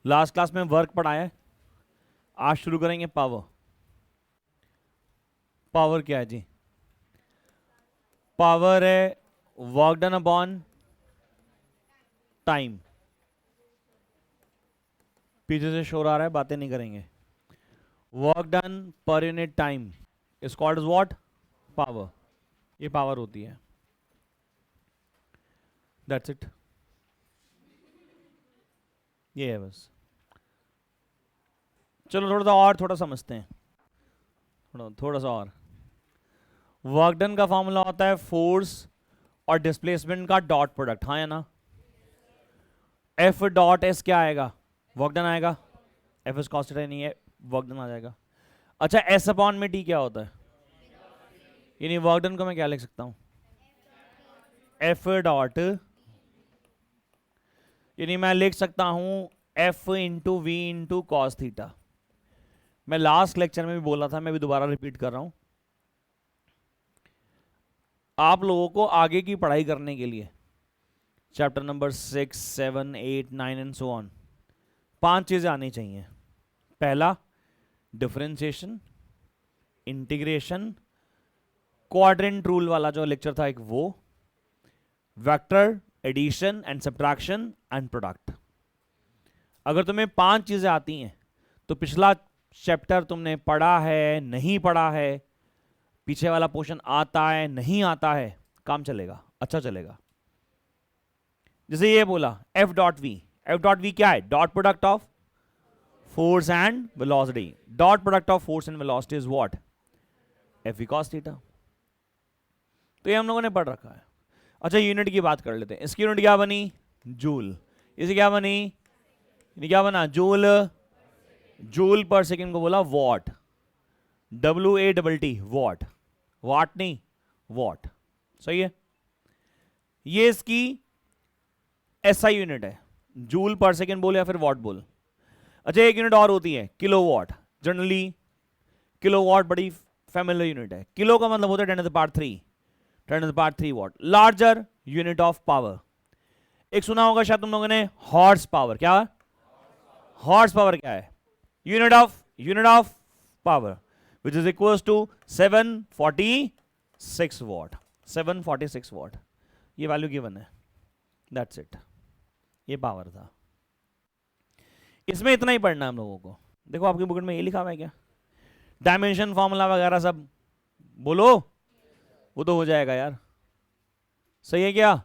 Last class में work पढ़ाया है, आज शुरू करेंगे पावर। पावर क्या है जी? पावर है वर्क डन अपॉन टाइम। पीछे से शोर आ रहा है, बातें नहीं करेंगे। Work done per unit time is called as what? Power. ये पावर होती है। दैट्स इट, ये है बस। चलो थोड़ा समझते हैं, थोड़ा सा और। वर्क डन का फॉर्मूला होता है फोर्स और डिस्प्लेसमेंट का डॉट प्रोडक्ट, हाँ या ना? एफ डॉट एस क्या आएगा? वर्क डन आएगा। एफ एस कॉस्ट नहीं है, वर्क डन आ जाएगा। अच्छा, एस अपॉन में टी क्या होता है? यानी वर्क डन को मैं क्या लिख सकता हूं? एफ डॉट, यानी मैं लिख सकता हूं F into V into cos theta. मैं लास्ट लेक्चर में भी बोला था, मैं भी दोबारा रिपीट कर रहा हूं। आप लोगों को आगे की पढ़ाई करने के लिए chapter number 6, 7, 8, 9 and so on 5 चीजें आनी चाहिए। पहला, डिफरेंशिएशन, इंटीग्रेशन, क्वाड्रेंट रूल वाला जो लेक्चर था एक वो, vector, addition and subtraction and product. अगर तुम्हें 5 चीजें आती हैं तो पिछला चैप्टर तुमने पढ़ा है, नहीं पढ़ा है, पीछे वाला पोर्शन आता है, नहीं आता है, काम चलेगा, अच्छा चलेगा। जैसे ये बोला F dot V. F dot V क्या है? Dot product of force and velocity. Dot product of force and velocity is what? F V cos theta. तो ये हम लोगों ने पढ़ रखा है। अच्छा, यूनिट की बात कर लेते हैं। इसकी यूनिट क्या बनी? जूल। इसे क्या बनी? ये क्या बना? जूल। जूल पर सेकेंड को बोला वॉट, WATT, वॉट। वाट नहीं, वॉट। सही है। ये इसकी SI यूनिट है, जूल पर सेकेंड बोल या फिर वॉट बोल। अच्छा, एक यूनिट और होती है किलोवाट। जनरली किलोवाट बड़ी फैमिलियर यूनिट है। किलो का मतलब होता है 10 to the power 3, 10 to the power 3 watt. Larger unit of power. एक सुना होगा शायद तुम लोगों ने, हॉर्स पावर। क्या? हॉर्स पावर क्या है? Unit of power which is equal to 746 watt. 746 watt, ये वैल्यू गिवन है। दैट्स इट, ये पावर था। इसमें इतना ही पढ़ना है हम लोगों को। देखो आपकी बुक में ये लिखा हुआ है क्या? डायमेंशन फॉर्मूला वगैरह सब बोलो, वो तो हो जाएगा यार। सही है क्या?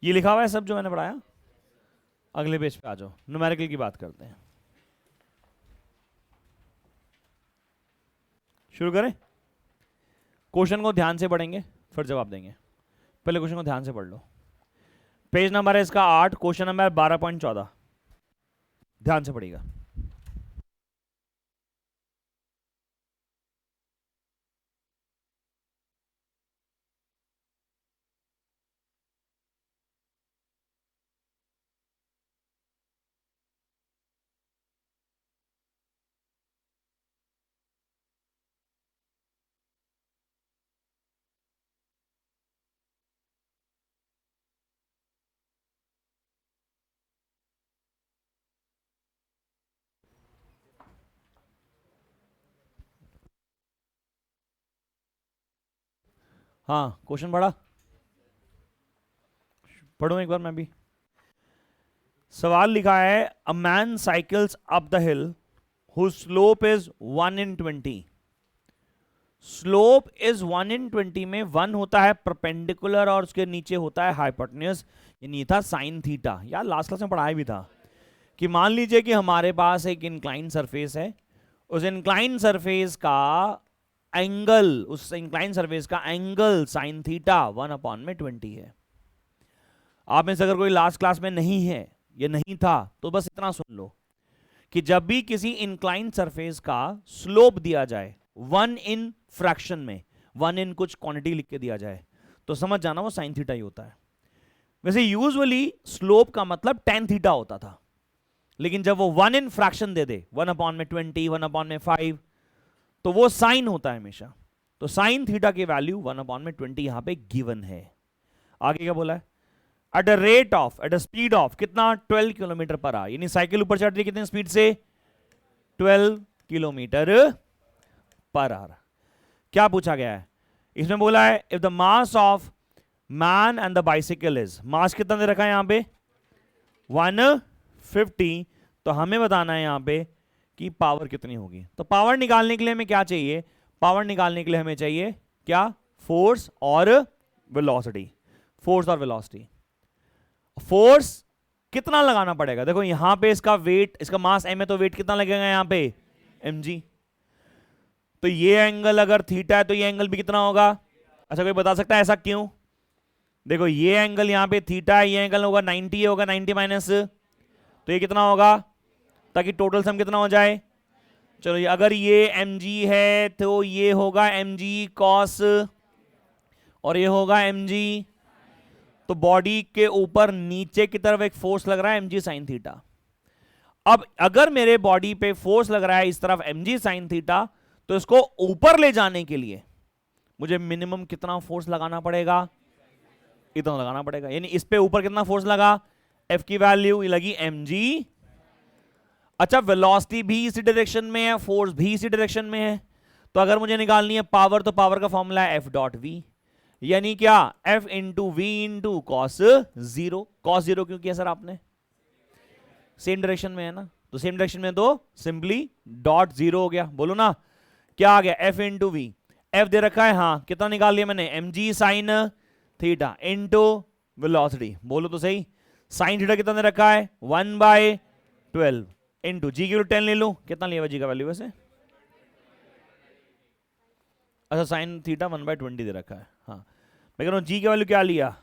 ये लिखा हुआ है सब जो मैंने पढ़ाया? अगले पेज पे आ जाओ, न्यूमेरिकल की बात करते हैं। शुरू करें? क्वेश्चन को ध्यान से पढ़ेंगे फिर जवाब देंगे। पहले क्वेश्चन को ध्यान से पढ़ लो। पेज नंबर है इसका 8, क्वेश्चन नंबर 12.14। ध्यान से पढ़िएगा। हाँ, क्वेश्चन पढ़ा? पढ़ूं एक बार मैं भी। सवाल लिखा है, a man cycles up the hill whose slope is 1 in 20। Slope is 1 in 20 में 1 होता है परपेंडिकुलर और उसके नीचे होता है हाइपोटेन्यूज, यानी था साइन थीटा। यार लास्ट क्लास में पढ़ाया भी था कि मान लीजिए कि हमारे पास एक इंक्लाइन सरफेस है, उस इंक्लाइन सरफेस का एंगल, उस इंक्लाइन सरफेस का एंगल साइन थीटा 1/20 है। आप में से अगर कोई लास्ट क्लास में नहीं है, ये नहीं था, तो बस इतना सुन लो कि जब भी किसी इंक्लाइन सरफेस का स्लोप दिया जाए 1 in फ्रैक्शन में, 1 in कुछ क्वांटिटी लिख के दिया जाए, तो समझ जाना वो साइन थीटा ही होता है। वैसे यूजुअली स्लोप का मतलब tan थीटा होता था, लेकिन जब वो 1 in फ्रैक्शन दे दे, 1/20, 1/5, तो वो साइन होता है हमेशा। तो साइन थीटा की वैल्यू 1/20 यहां पे गिवन है। आगे क्या बोला है? एट अ स्पीड ऑफ कितना 12 किलोमीटर पर आवर, यानी साइकिल ऊपर चढ़ रही है कितनी स्पीड से 12 किलोमीटर पर आवर। क्या पूछा गया है इसमें? बोला है if the mass of man and the bicycle is, mass कितना दे रखा है यहां पे 150, तो हमें बताना है यहां पे कि पावर कितनी होगी। तो पावर निकालने के लिए हमें क्या चाहिए? पावर निकालने के लिए हमें चाहिए क्या? फोर्स और वेलोसिटी। फोर्स और वेलोसिटी। फोर्स कितना लगाना पड़ेगा? देखो यहां पे इसका वेट, इसका मास m है, तो वेट कितना लगेगा यहां पे mg। तो ये एंगल अगर थीटा है तो ये एंगल भी कितना होगा? अच्छा कोई बता सकता है ऐसा क्यों? देखो ये एंगल यहां पे थीटा है, ये एंगल होगा 90, होगा 90 माइनस, तो ये कितना होगा? ताकि टोटल सम कितना हो जाए। चलो ये अगर ये mg है तो ये होगा mg cos और ये होगा mg, तो बॉडी के ऊपर नीचे की तरफ एक फोर्स लग रहा है mg sin थीटा। अब अगर मेरे बॉडी पे फोर्स लग रहा है इस तरफ mg sin थीटा, तो इसको ऊपर ले जाने के लिए मुझे मिनिमम कितना फोर्स लगाना पड़ेगा? इतना लगाना पड़ेगा। यानी इस पे ऊपर कितना फोर्स लगा? F की वैल्यू लगी mg। अच्छा वेलोसिटी भी इसी डायरेक्शन में है, फोर्स भी इसी डायरेक्शन में है, तो अगर मुझे निकालनी है पावर, तो पावर का फॉर्मूला है F डॉट V, यानी क्या? F into V into cos zero. Cos zero क्यों किया सर आपने? सेम डायरेक्शन में है ना, तो सेम डायरेक्शन में तो सिंपली डॉट जीरो हो गया। बोलो ना क्या आ गया? F into V. F दे रखा है, हाँ कितना निकाल लिया मैंने? mg sine theta into velocity. बोलो तो सही, साइन थीटा कितना दे रखा है? 1/12 इंटू जी की वैल्यू 10 ले लूं, कितना लिया जी का वैल्यू वैसे? अच्छा साइन थीटा 1/20 दे रखा है, हाँ मैं कह रहा हूं जी की वैल्यू क्या लिया?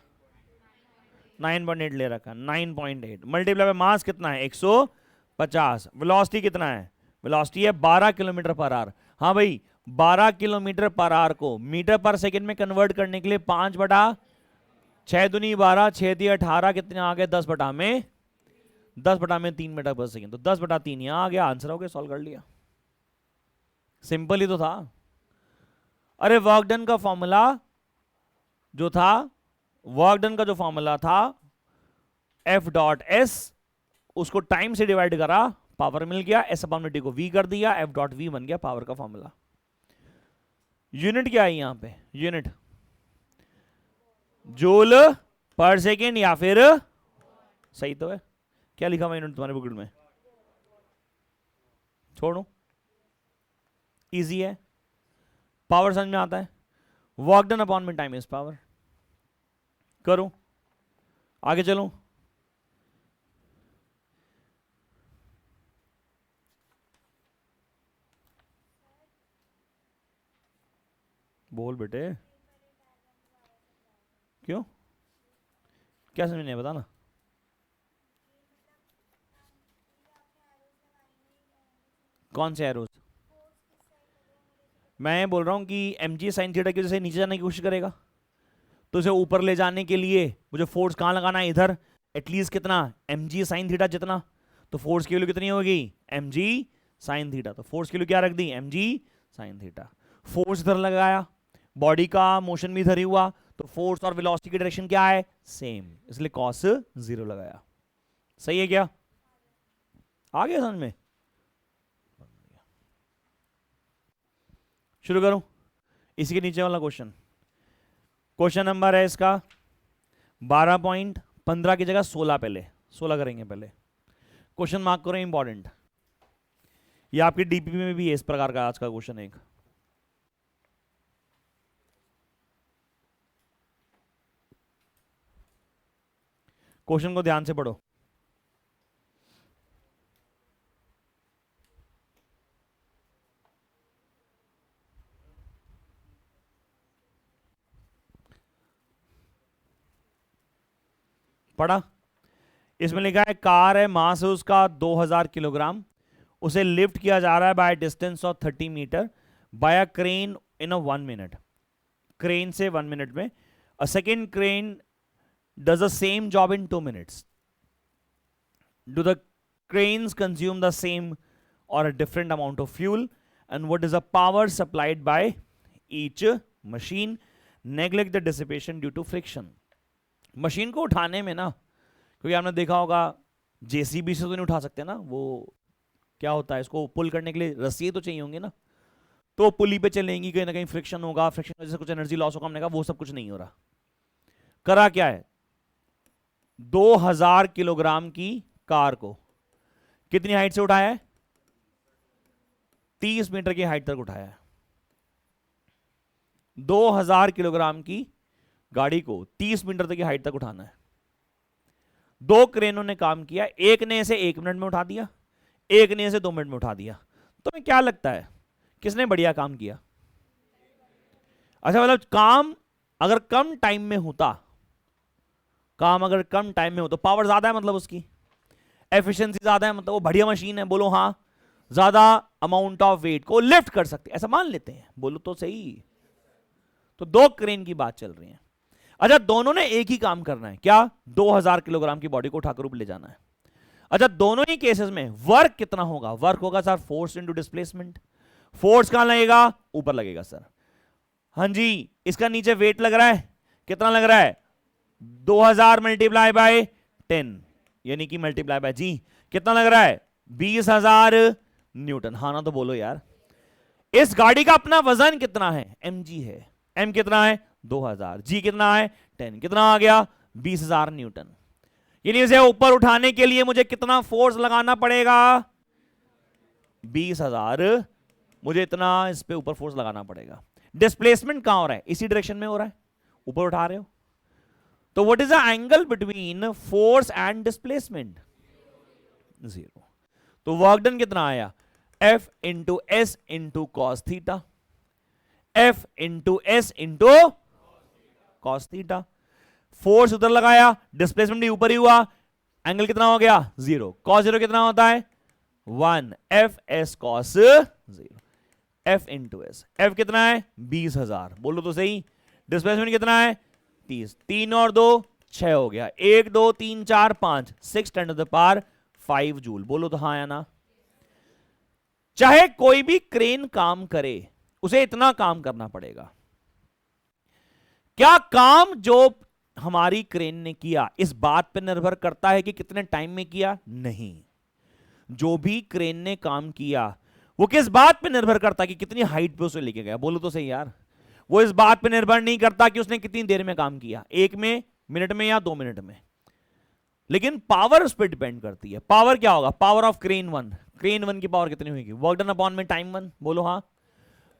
9.8 ले रखा, 9.8 मल्टीप्लाई बाय मास कितना है 150। वेलोसिटी कितना है? वेलोसिटी है 12 किलोमीटर पर आवर। हाँ भाई 12 किलोमीटर पर आवर को मीटर पर सेकंड में कन्वर्ट करने के लिए 5/6 दूनी 12, 6 दिए 18, कितने आ गए 10/3 मीटर पर सेकंड, तो 10/3 यहां आ गया। आंसर हो गया, सॉल्व कर लिया। सिंपल ही तो था। अरे वर्क डन का फॉर्मूला जो था, वर्क डन का जो फॉर्मूला था F डॉट एस, उसको टाइम से डिवाइड करा, पावर मिल गया, एस अपॉन टी को v कर दिया, F डॉट v बन गया पावर का फॉर्मूला। यूनिट क्या है यहां पे? यूनिट जूल पर सेकेंड या फिर, सही तो है। क्या लिखा हुआ यूनिट तुम्हारे बुक में? छोड़ो, इजी है, पावर समझ में आता है। वर्क डन अपॉन में टाइम इज पावर। करो आगे चलो। बोल बेटे, क्यों? क्या समझ नहीं, बताना। कौन से एरोज? मैं बोल रहा हूं कि mg sin थीटा की वजह से नीचे जाने की कोशिश करेगा, तो इसे ऊपर ले जाने के लिए मुझे फोर्स कहां लगाना है? इधर। एटलीस्ट कितना? mg sin थीटा जितना, तो फोर्स की वैल्यू कितनी होगी? mg sin theta. तो फोर्स की वैल्यू क्या रख दी? mg sin theta. फोर्स इधर लगाया, बॉडी का मोशन भी इधर ही हुआ, तो फोर्स और वेलोसिटी की डायरेक्शन क्या है? सेम, इसलिए cos 0 लगाया। सही है क्या? आ गया समझ में? शुरू करूं इसी के नीचे वाला क्वेश्चन। क्वेश्चन नंबर है इसका 12.15 की जगह 16, पहले 16 करेंगे। पहले क्वेश्चन मार्क करो, इंपॉर्टेंट। ये आपकी डीपीपी में भी है इस प्रकार का आज का क्वेश्चन एक। क्वेश्चन को ध्यान से पढ़ो। पढ़ा? इसमें लिखा है कार है, मास है उसका 2000 किलोग्राम, उसे लिफ्ट किया जा रहा है by distance of 30 meter by a crane in a 1 minute. Crane से 1 मिनट में। A second crane does the same job in 2 minutes. Do the cranes consume the same or a different amount of fuel? And what is the power supplied by each machine, neglect the dissipation due to friction. Machine को उठाने में ना, क्योंकि आपने देखा होगा JCB से तो नहीं उठा सकते ना, वो क्या होता है, इसको पुल करने के लिए रस्सी तो चाहिए होंगे ना, तो पुली पे चलेंगी, कहीं ना कहीं फ्रिक्शन होगा, फ्रिक्शन की वजह से कुछ एनर्जी लॉस होगा, हमने कहा वो सब कुछ नहीं हो रहा। करा क्या है, 2000 किलोग्राम की कार को कितनी हाइट से उठाया है, 30 मीटर की हाइट तक उठाया है। 2000 किलोग्राम की गाड़ी को 30 मीटर तक की हाइट तक उठाना है। 2 क्रेनों ने काम किया, एक ने इसे 1 मिनट में उठा दिया, एक ने इसे 2 मिनट में उठा दिया। तुम्हें क्या लगता है किसने बढ़िया काम किया? अच्छा, मतलब काम अगर कम टाइम में होता, काम अगर कम टाइम में हो तो पावर ज्यादा है, मतलब उसकी एफिशिएंसी ज्यादा है, मतलब वो बढ़िया मशीन है, बोलो हाँ, ज्यादा अमाउंट ऑफ वेट को लिफ्ट कर सकते, ऐसा मान लेते हैं, बोलो तो सही। तो 2 क्रेन की बात चल रही है। अच्छा, दोनों ने एक ही काम करना है, क्या? 2000 किलोग्राम की बॉडी को उठाकर ऊपर ले जाना है। अच्छा, दोनों ही केसेस में वर्क कितना होगा? वर्क होगा sir force into displacement. Force कहां लगेगा? ऊपर लगेगा सर। हाँ जी, इसका नीचे वेट लग रहा है, कितना लग रहा है? 2000 मल्टीप्लाई बाय 10, यानी कि मल्टीप्लाई बाय जी, कितना लग रहा है? 20,000 न्यूटन। हाँ ना, तो बोलो यार। इस गाड़ी का अपना वजन कितना है? mg है। m कितना है? 2000। g कितना है? 10। कितना आ गया? 20,000 न्यूटन। यानी इसे ऊपर उठाने के लिए मुझे कितना फोर्स लगाना पड़ेगा? 20,000। मुझे इतना इस पे ऊपर फोर्स लगाना पड़ेगा। डिस्प्लेसमेंट कहां हो रहा है? इसी डायरेक्शन में हो रहा है, ऊपर उठा रहे हो। तो what is the angle between force and displacement? 0। तो वर्क डन कितना आया? F into S into cos theta. F into S into cos theta. Force उधर लगाया, डिस्प्लेसमेंट भी ऊपर ही हुआ, एंगल कितना हो गया? 0। कॉस 0 कितना होता है? 1। F S cos 0। F into S. F कितना है? 20,000। बोलो तो सही। डिस्प्लेसमेंट कितना है? 30। 3 और 2 6 हो गया। 1 2 3 4 5 6 10 टू द पावर 5 जूल। बोलो तो हाँ या ना। चाहे कोई भी क्रेन काम करे, उसे इतना काम करना पड़ेगा। क्या काम जो हमारी क्रेन ने किया इस बात पर निर्भर करता है कि कितने टाइम में किया? नहीं। जो भी क्रेन ने काम किया वो किस बात पर निर्भर करता है कि कितनी हाइट पे उसे लेके गया? बोलो तो सही यार। वो इस बात पर निर्भर नहीं करता कि उसने कितनी देर में काम किया, 1 मिनट में या 2 मिनट में, लेकिन पावर उस पर डिपेंड करती है। पावर क्या होगा? Power of crane 1। क्रेन 1 की पावर कितनी होगी? वर्क डन अपॉन में टाइम 1। बोलो हाँ।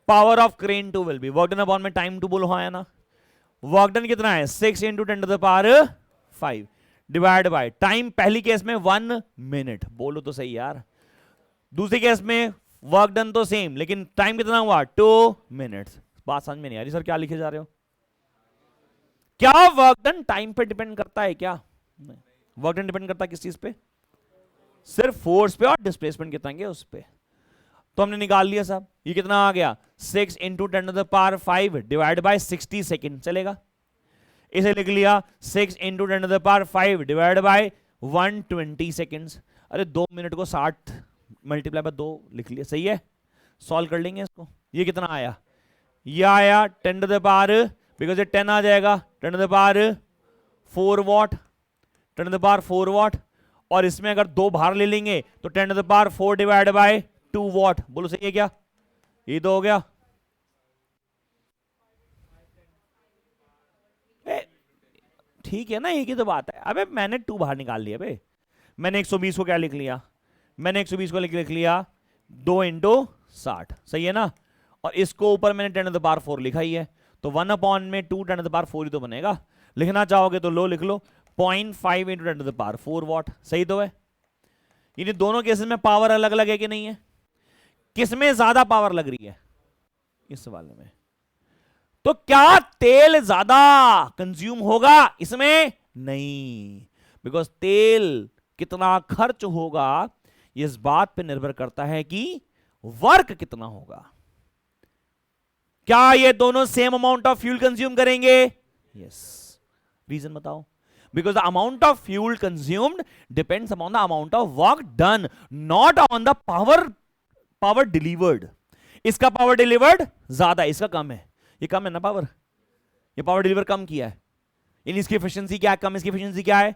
Power of crane 2 will be work done upon में टाइम 2। बोलो हाँ या ना। वर्क डन कितना है? 6 into 10 to the power 5 divide by time. पहली केस में 1 मिनट। बोलो तो सही यार। दूसरी केस में वर्क डन तो सेम, लेकिन टाइम कितना हुआ? 2 मिनट्स। बात समझ में नहीं आ रही सर, क्या लिखे जा रहे हो? क्या वर्क डन टाइम पे डिपेंड करता है क्या? नहीं। वर्क डन डिपेंड करता है किस चीज पे? सिर्फ फोर्स पे और डिस्प्लेसमेंट कितना है उस पे। तो हमने निकाल लिया साहब। ये कितना आ गया? 6 into 10 to the power 5 divide by 60 second. चलेगा? इसे लिख लिया 6 into 10 to the power 5 divide by 120 seconds. अरे 2 मिनट को 60 मल्टीप्लाई बाय 2 लिख लिया। सही है, सॉल्व कर लेंगे इसको। ये कितना आया? ये आया 10 टू द पावर, बिकॉज ये 10 आ जाएगा, 10 to the power 4 watt, 10 to the power 4 watt. और इसमें अगर 2 बाहर ले लेंगे तो 10 to the power 4 divide by 2 watt. बोलो सही है क्या? ये तो हो गया। ठीक है ना, एक ही तो बात है। अबे मैंने 2 बाहर निकाल लिया। बे मैंने 120 को क्या लिख लिया? मैंने 120 को लिख लिया 2 इंटू 60। सही है ना। और इसको ऊपर मैंने 10 टू द पावर 4 लिखा ही है, तो 1 अपॉन में 2 10 टू द पावर 4 ही तो बनेगा। लिखना चाहोगे तो लो लिख लो, 0.5 into 10 to the power 4 watt. सही तो है। यानी दोनों केसेस में पावर अलग अलग है कि नहीं है? किसमें ज्यादा पावर लग रही है? इस वाले में। तो क्या तेल ज्यादा कंज्यूम होगा इसमें? नहीं, बिकॉज तेल कितना खर्च होगा इस बात पे निर्भर करता है कि वर्क कितना होगा। क्या ये दोनों same amount of fuel consume करेंगे? यस। रीजन बताओ। Because the amount of fuel consumed depends upon the amount of work done, not on the power delivered. इसका power delivered ज्यादा, इसका कम है, ये कम है ना पावर, ये पावर डिलीवर कम किया है, इन इसकी एफिशिएंसी क्या है, कम, इसकी एफिशिएंसी क्या है,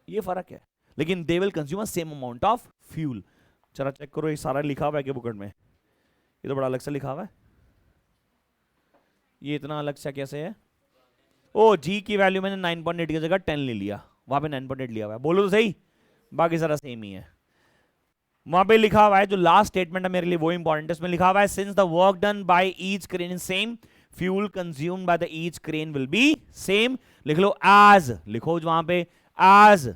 ये फर्क है, लेकिन they will consume same amount of fuel. चला चेक करो ये सारा लिखा हुआ है कि बुकट में, ये तो बड़ा अलग से लिखा हुआ है, ये इतना अलग सा कैसे है? ओ जी की वैल्यू मैंने 9.8 की जगह 10 ले लिया, वहां पे 9.8 लिया हुआ है, बोलो तो सही, बाकी सारा सेम ही है। वहां पे लिखा हुआ है, जो लास्ट स्टेटमेंट है मेरे लिए वो इंपॉर्टेंट है, उसमें लिखा हुआ है since the work done by each crane is same, fuel consumed by the each crane will be same. लिख लो एज, लिखो वहां पे as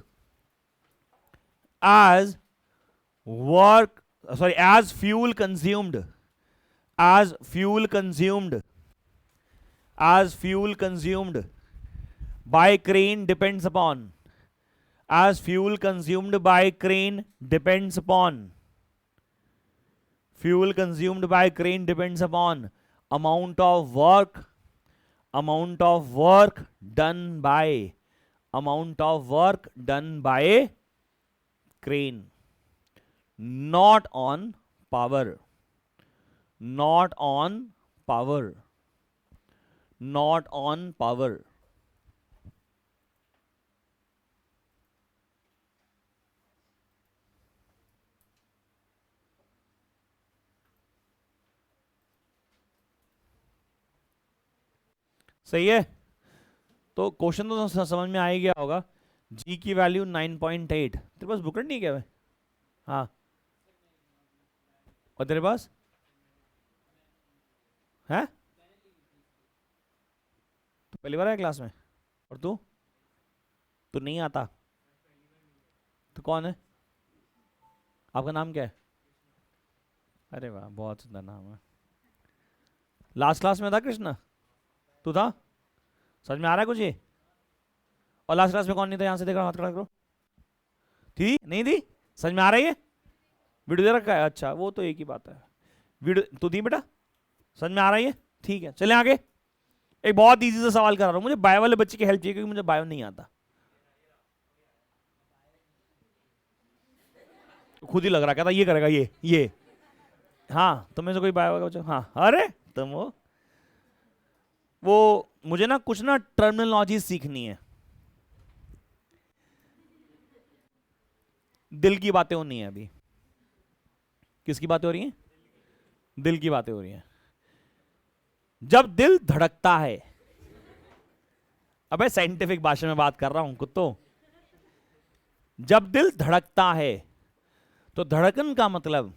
work, sorry as fuel consumed, as fuel consumed by crane depends upon, as fuel consumed by crane depends upon, fuel consumed by crane depends upon amount of work done by, amount of work done by crane, not on power, not on power, not on power। सही है, तो question तो समझ में आ ही गया होगा। जी की value 9.8, तेरे पास बुकलेट नहीं क्या है? हाँ, और तेरे पास है? तो पहली बार है क्लास में, और तू नहीं आता, तो कौन है? आपका नाम क्या है? अरे वाह, बहुत सुंदर नाम है। लास्ट क्लास में था कृष्णा, तू था? समझ में आ रहा है कुछ ये? और लास्ट क्लास में कौन नहीं था? यहां से देखो, हाथ खड़ा करो। थी नहीं थी? समझ में आ रही है? वीडियो दे रखा है? अच्छा, वो तो एक ही बात है, वीडियो तो थी बेटा, समझ में आ रही है? ठीक है, चले आगे। एक बहुत इजी सा सवाल कर रहा हूं, मुझे बायो वाले बच्चे की हेल्प चाहिए क्योंकि मुझे बायो नहीं आता, खुद ही लग रहा, कहता ये करेगा ये। हाँ, तुम्हें से कोई बायो का बच्चा? हाँ, अरे तुम वो मुझे ना कुछ ना टर्मिनोलॉजी सीखनी है, दिल की बातें होनी है अभी। किसकी बातें हो रही हैं? दिल की बातें हो रही हैं। जब दिल धड़कता है, अबे साइंटिफिक भाषा में बात कर रहा हूं कुत्तो, जब दिल धड़कता है तो धड़कन का मतलब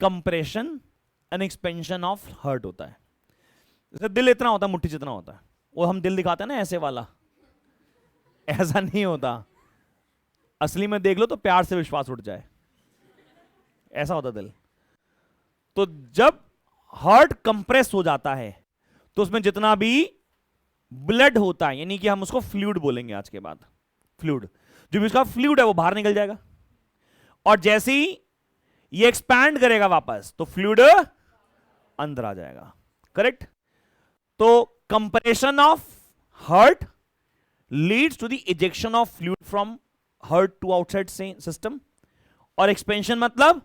compression and expansion of heart होता है। जैसे दिल इतना होता है, मुट्ठी जितना होता है, वो हम दिल दिखाते हैं ना ऐसे वाला, ऐसा नहीं होता, असली में देख लो तो प्यार से विश्वास उठ जाए, ऐसा होता दिल। तो जब हार्ट कंप्रेस हो जाता है तो उसमें जितना भी ब्लड होता है, यानी कि हम उसको फ्लूइड बोलेंगे आज के बाद, फ्लूइड, जो भी उसका फ्लूइड है वो बाहर निकल जाएगा, और जैसे ही ये एक्सपैंड करेगा वापस तो फ्लूइड अंदर आ जाएगा, करेक्ट? तो compression of heart leads to the ejection of fluid from heart to outside system, और एक्सपेंशन मतलब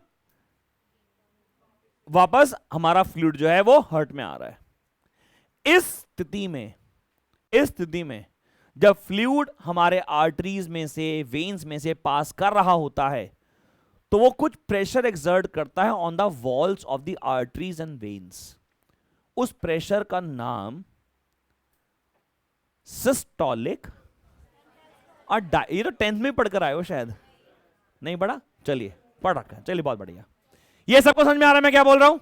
वापस हमारा फ्लूइड जो है वो हार्ट में आ रहा है। इस स्थिति में जब फ्लूइड हमारे आर्टरीज में से, वेन्स में से पास कर रहा होता है तो वो कुछ प्रेशर एक्सर्ट करता है on the walls of the arteries and veins. उस प्रेशर का नाम सिस्टोलिक, और ये तो 10th में पढ़कर आए हो शायद, नहीं पढ़ा? चलिए पढ़ रखा है, चलिए बहुत बढ़िया। ये सबको समझ में आ रहा है मैं क्या बोल रहा हूं?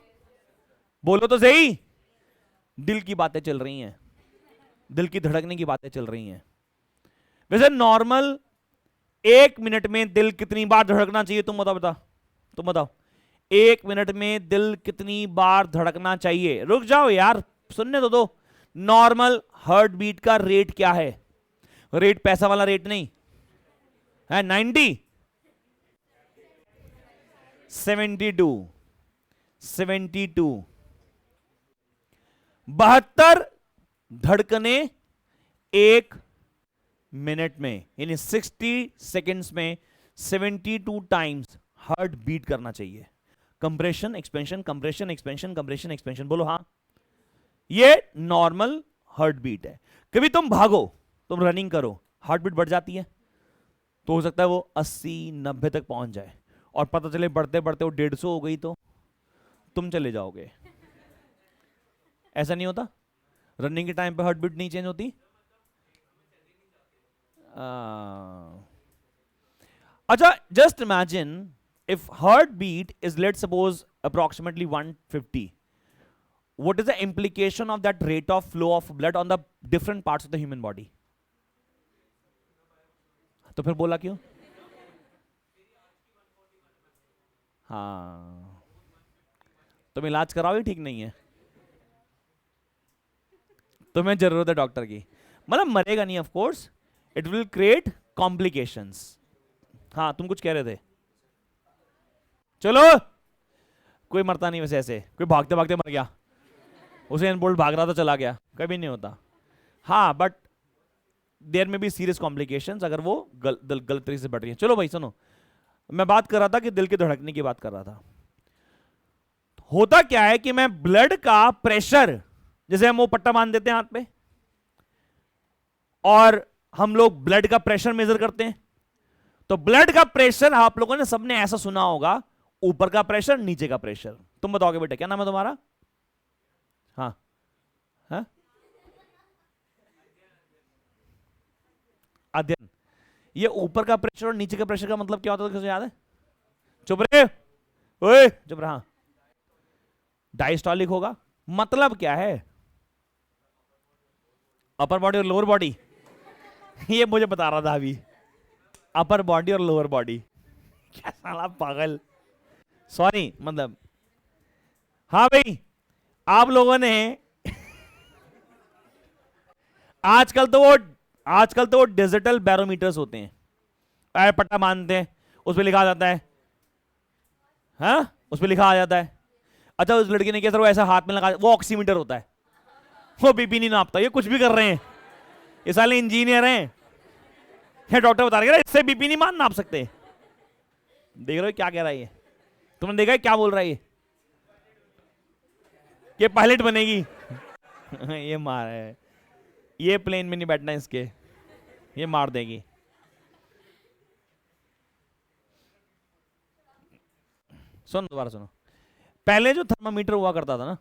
बोलो तो सही। दिल की बातें चल रही हैं, दिल की धड़कने की बातें चल रही हैं। वैसे नॉर्मल 1 मिनट में दिल कितनी बार धड़कना चाहिए? तुम बताओ 1 मिनट में दिल कितनी बार धड़कना चाहिए? रुक जाओ यार, सुनने तो दो। नॉर्मल हार्ट बीट का रेट क्या है? रेट पैसा वाला रेट नहीं है, 90, 72, 72 धड़कने 1 मिनट में, यानी 60 सेकेंड्स में 72 टाइम्स हार्ट बीट करना चाहिए। Compression expansion, compression expansion, compression expansion, बोलो हाँ। ये नॉर्मल हार्ट बीट है। कभी तुम भागो, तुम रनिंग करो, हार्ट बीट बढ़ जाती है, तो हो सकता है वो 80-90 तक पहुंच जाए, और पता चले बढ़ते बढ़ते वो 150 हो गई तो तुम चले जाओगे। ऐसा नहीं होता? रनिंग के टाइम पे हार्ट बीट नहीं चेंज होती? अच्छा, just imagine if heart beat is, let's suppose, approximately 150, what is the implication of that rate of flow of blood on the different parts of the human body? तो फिर बोला क्यों? हाँ, तुम इलाज कराओ ही ठीक नहीं है, तुम्हें जरूरत है डॉक्टर की। मतलब मरेगा नहीं, of course, it will create complications. हाँ, तुम कुछ कह रहे थे? चलो, कोई मरता नहीं वैसे, ऐसे कोई भागते भागते मर गया, उसेन बोल्ट भाग रहा था चला गया, कभी नहीं होता। हाँ, बट देयर में भी सीरियस कॉम्प्लिकेशंस अगर वो गलत तरीके से बढ़ रही है। चलो भाई सुनो, मैं बात कर रहा था कि दिल के धड़कने की बात कर रहा था। होता क्या है कि मैं ब्लड का प्रेशर, जैसे हम वो पट्टा बांध देते हैं हाथ पे, और हम लोग ब्लड का प्रेशर मेजर करते हैं, तो ब्लड का प्रेशर आप लोगों ने सबने ऐसा सुना होगा, ऊपर का प्रेशर, नीचे का प्रेशर। तुम बताओगे बेटा, क्या नाम है तुम्हारा? हाँ हाँ, अध्ययन। ये ऊपर का प्रेशर और नीचे का प्रेशर का मतलब क्या होता है, किसे याद है? चुप रहे, ओए चुप रहा। डायस्टोलिक होगा, मतलब क्या है? अपर बॉडी और लोअर बॉडी। ये मुझे बता रहा था अभी, अपर बॉडी और लोअर बॉडी। क्या साला पागल, सॉरी, मतलब हाँ भाई, आप लोगों ने आजकल तो वो डिजिटल बैरोमीटर्स होते हैं, पट्टा बांधते हैं, उस पर लिखा जाता है, हाँ उस पर लिखा आ जाता है। अच्छा, उस लड़की ने क्या, सर वो ऐसा हाथ में लगा, वो ऑक्सीमीटर होता है, वो बीपी नहीं नापता। ये कुछ भी कर रहे हैं, ये साले इंजीनियर हैं, ये डॉक्टर बता रहे हैं इससे बीपी नहीं नाप सकते। देख रहे हो क्या कह रहा है ये? तुमने देखा है क्या बोल रहा है ये पायलट बनेगी। ये मार है, ये प्लेन में नहीं बैठना इसके, ये मार देगी। सुन, दोबारा सुनो। पहले जो थर्मामीटर हुआ करता था ना,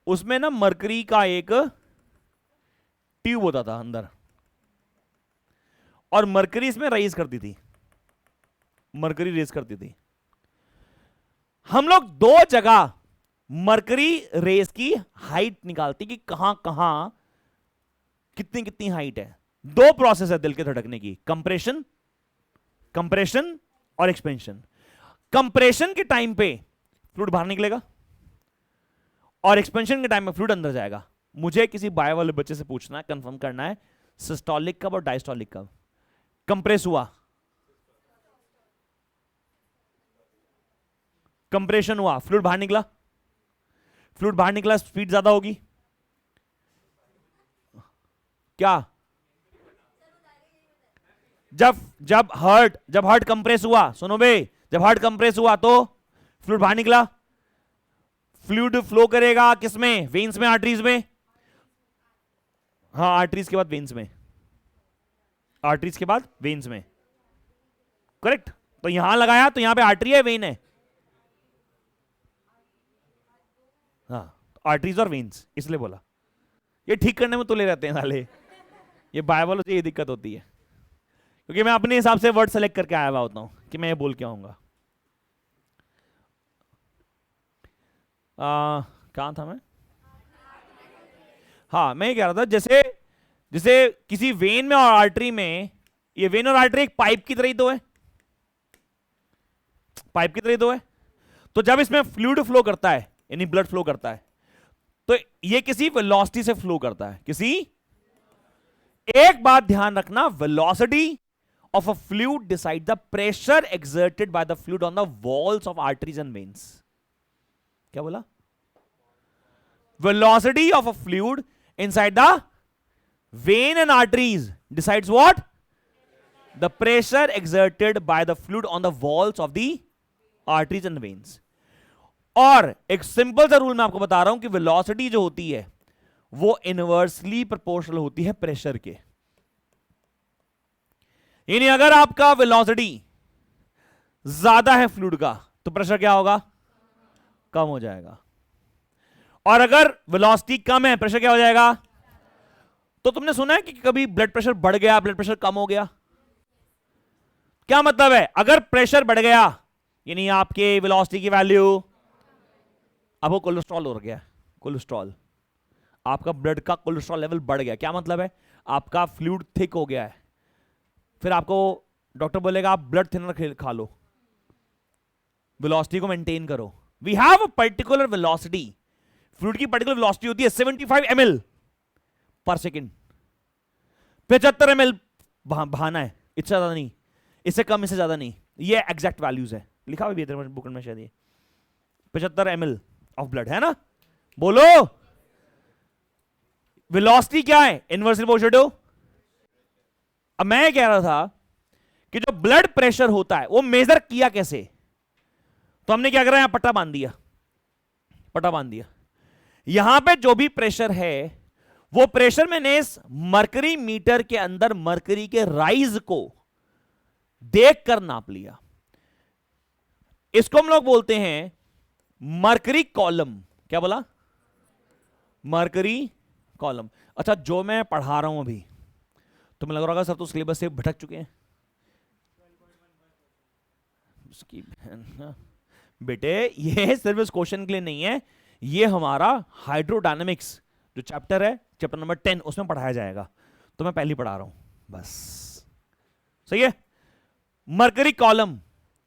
उसमें ना मरकरी का एक ट्यूब होता था अंदर, और मरकरी इसमें रेज करती थी, मरकरी रेज करती थी। हम लोग दो जगह मरकरी रेस की हाइट निकालती कि कहां कहां कितनी कितनी हाइट है। दो प्रोसेस है दिल के धड़कने की, कंप्रेशन और एक्सपेंशन। कंप्रेशन के टाइम पे फ्लूइड बाहर निकलेगा, और एक्सपेंशन के टाइम में फ्लूइड अंदर जाएगा। मुझे किसी बायो वाले बच्चे से पूछना है, कंफर्म करना है, सिस्टोलिक कब और डायस्टोलिक कब? कंप्रेस हुआ, कंप्रेशन हुआ, फ्लूइड बाहर निकला, फ्लूइड बाहर निकला, स्पीड ज्यादा होगी क्या? जब हार्ट कंप्रेस हुआ, सुनो बे, जब हार्ट कंप्रेस हुआ तो फ्लूइड बाहर निकला। फ्लूइड फ्लो करेगा किसमें? वेन्स में, आर्टरीज में? हाँ, आर्टरीज के बाद वेन्स में, आर्टरीज के बाद वेन्स में, करेक्ट। तो यहां लगाया तो यहां पे आर्टरी है, वेन है? हाँ, आर्टरीज और वेन्स, इसलिए बोला। ये ठीक करने में तुले रहते हैं साले, ये बाइबल से ये दिक्कत होती है, क्योंकि मैं अपने हिसाब से वर्ड सेलेक्ट करके आया हुआ होता हूं कि मैं ये बोल के आऊंगा। कहां था मैं? हाँ, मैं ये कह रहा था, जैसे किसी वेन में और आर्टरी में, ये वेन और आर्टरी एक पाइप की तरह ही तो है, पाइप की तरह ही तो है। तो जब इसमें फ्लूइड फ्लो करता है, यानी ब्लड फ्लो करता है, तो ये किसी वेलोसिटी से फ्लो करता है, किसी, एक बात ध्यान रखना, velocity of a fluid decide the pressure exerted by the fluid on the walls of arteries and veins. क्या बोला? Velocity of a fluid inside the vein and arteries decides what? The pressure exerted by the fluid on the walls of the arteries and veins. और एक simple सा rule मैं आपको बता रहा हूं कि वेलोसिटी जो होती है वो इनवर्सली प्रोपोर्शनल होती है प्रेशर के। यानी अगर आपका वेलोसिटी ज्यादा है फ्लूइड का तो प्रेशर क्या होगा? कम हो जाएगा। और अगर वेलोसिटी कम है प्रेशर क्या हो जाएगा? तो तुमने सुना है कि कभी ब्लड प्रेशर बढ़ गया, ब्लड प्रेशर कम हो गया? क्या मतलब है? अगर प्रेशर बढ़ गया यानी आपके वेलोसिटी की वैल्यू, अब वो कोलेस्ट्रॉल हो गया, कोलेस्ट्रॉल, आपका ब्लड का कोलेस्ट्रॉल लेवल बढ़ गया। क्या मतलब है? आपका फ्लूइड थिक हो गया है। फिर आपको डॉक्टर बोलेगा आप ब्लड थिनर खा लो, वेलोसिटी को मेंटेन करो। We have a particular velocity, fluid की पर्टिकुलर वेलोसिटी होती है 75 ml पर सेकेंड। 75 ml बहाना है, इससे ज्यादा नहीं, इससे कम, इससे ज्यादा नहीं। ये एग्जैक्ट वैल्यूज है, लिखा हुआ भी है बुक में शायद, ये 75 ml ऑफ ब्लड है ना। बोलो वेलोसिटी क्या है? Inversely proportional to. अब मैं कह रहा था कि जो ब्लड प्रेशर होता है वो मेजर किया कैसे? तो हमने क्या करा, यहां पट्टा बांध दिया, पट्टा बांध दिया। यहां पे जो भी प्रेशर है वो प्रेशर मैंने इस मरकरी मीटर के अंदर मरकरी के राइज को देखकर नाप लिया। इसको हम लोग बोलते हैं मरकरी कॉलम। क्या बोला? Mercury column. अच्छा, जो मैं पढ़ा रहा हूं अभी तुम्हें लग रहा होगा सर तो सिलेबस से भटक चुके हैं। उसकी बेटे ये सिर्फ इस क्वेश्चन के लिए नहीं है, ये हमारा हाइड्रोडायनेमिक्स जो चैप्टर है, चैप्टर नंबर 10, उसमें पढ़ाया जाएगा। तो मैं पहले पढ़ा रहा हूं बस, सही है। मरकरी कॉलम,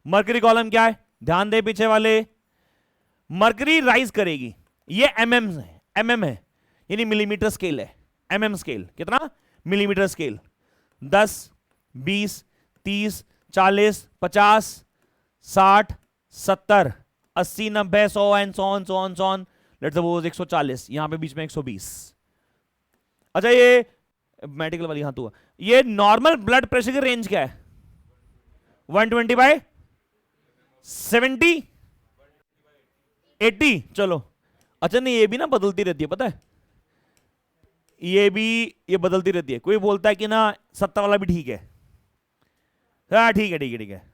मरकरी कॉलम क्या है? ध्यान दे पीछे वाले, मरकरी राइज करेगी, ये एमएम है, एमएम है यानी मिलीमीटर स्केल है। एमएम स्केल कितना? Millimetre scale. 10, 20, 30, 40, 50, 60, 70, 80, 90, 100 and so on so on so on, let's suppose 140, यहां पे बीच में 120। अच्छा, ये मेडिकल वाली हाथ हुआ, ये नॉर्मल ब्लड प्रेशर की रेंज क्या है? 120/70, 80, चलो। अच्छा नहीं, ये भी ना बदलती रहती है, पता है, ये भी ये बदलती रहती है। कोई बोलता है कि ना 70 वाला भी ठीक है, हाँ ठीक है ठीक है ठीक है।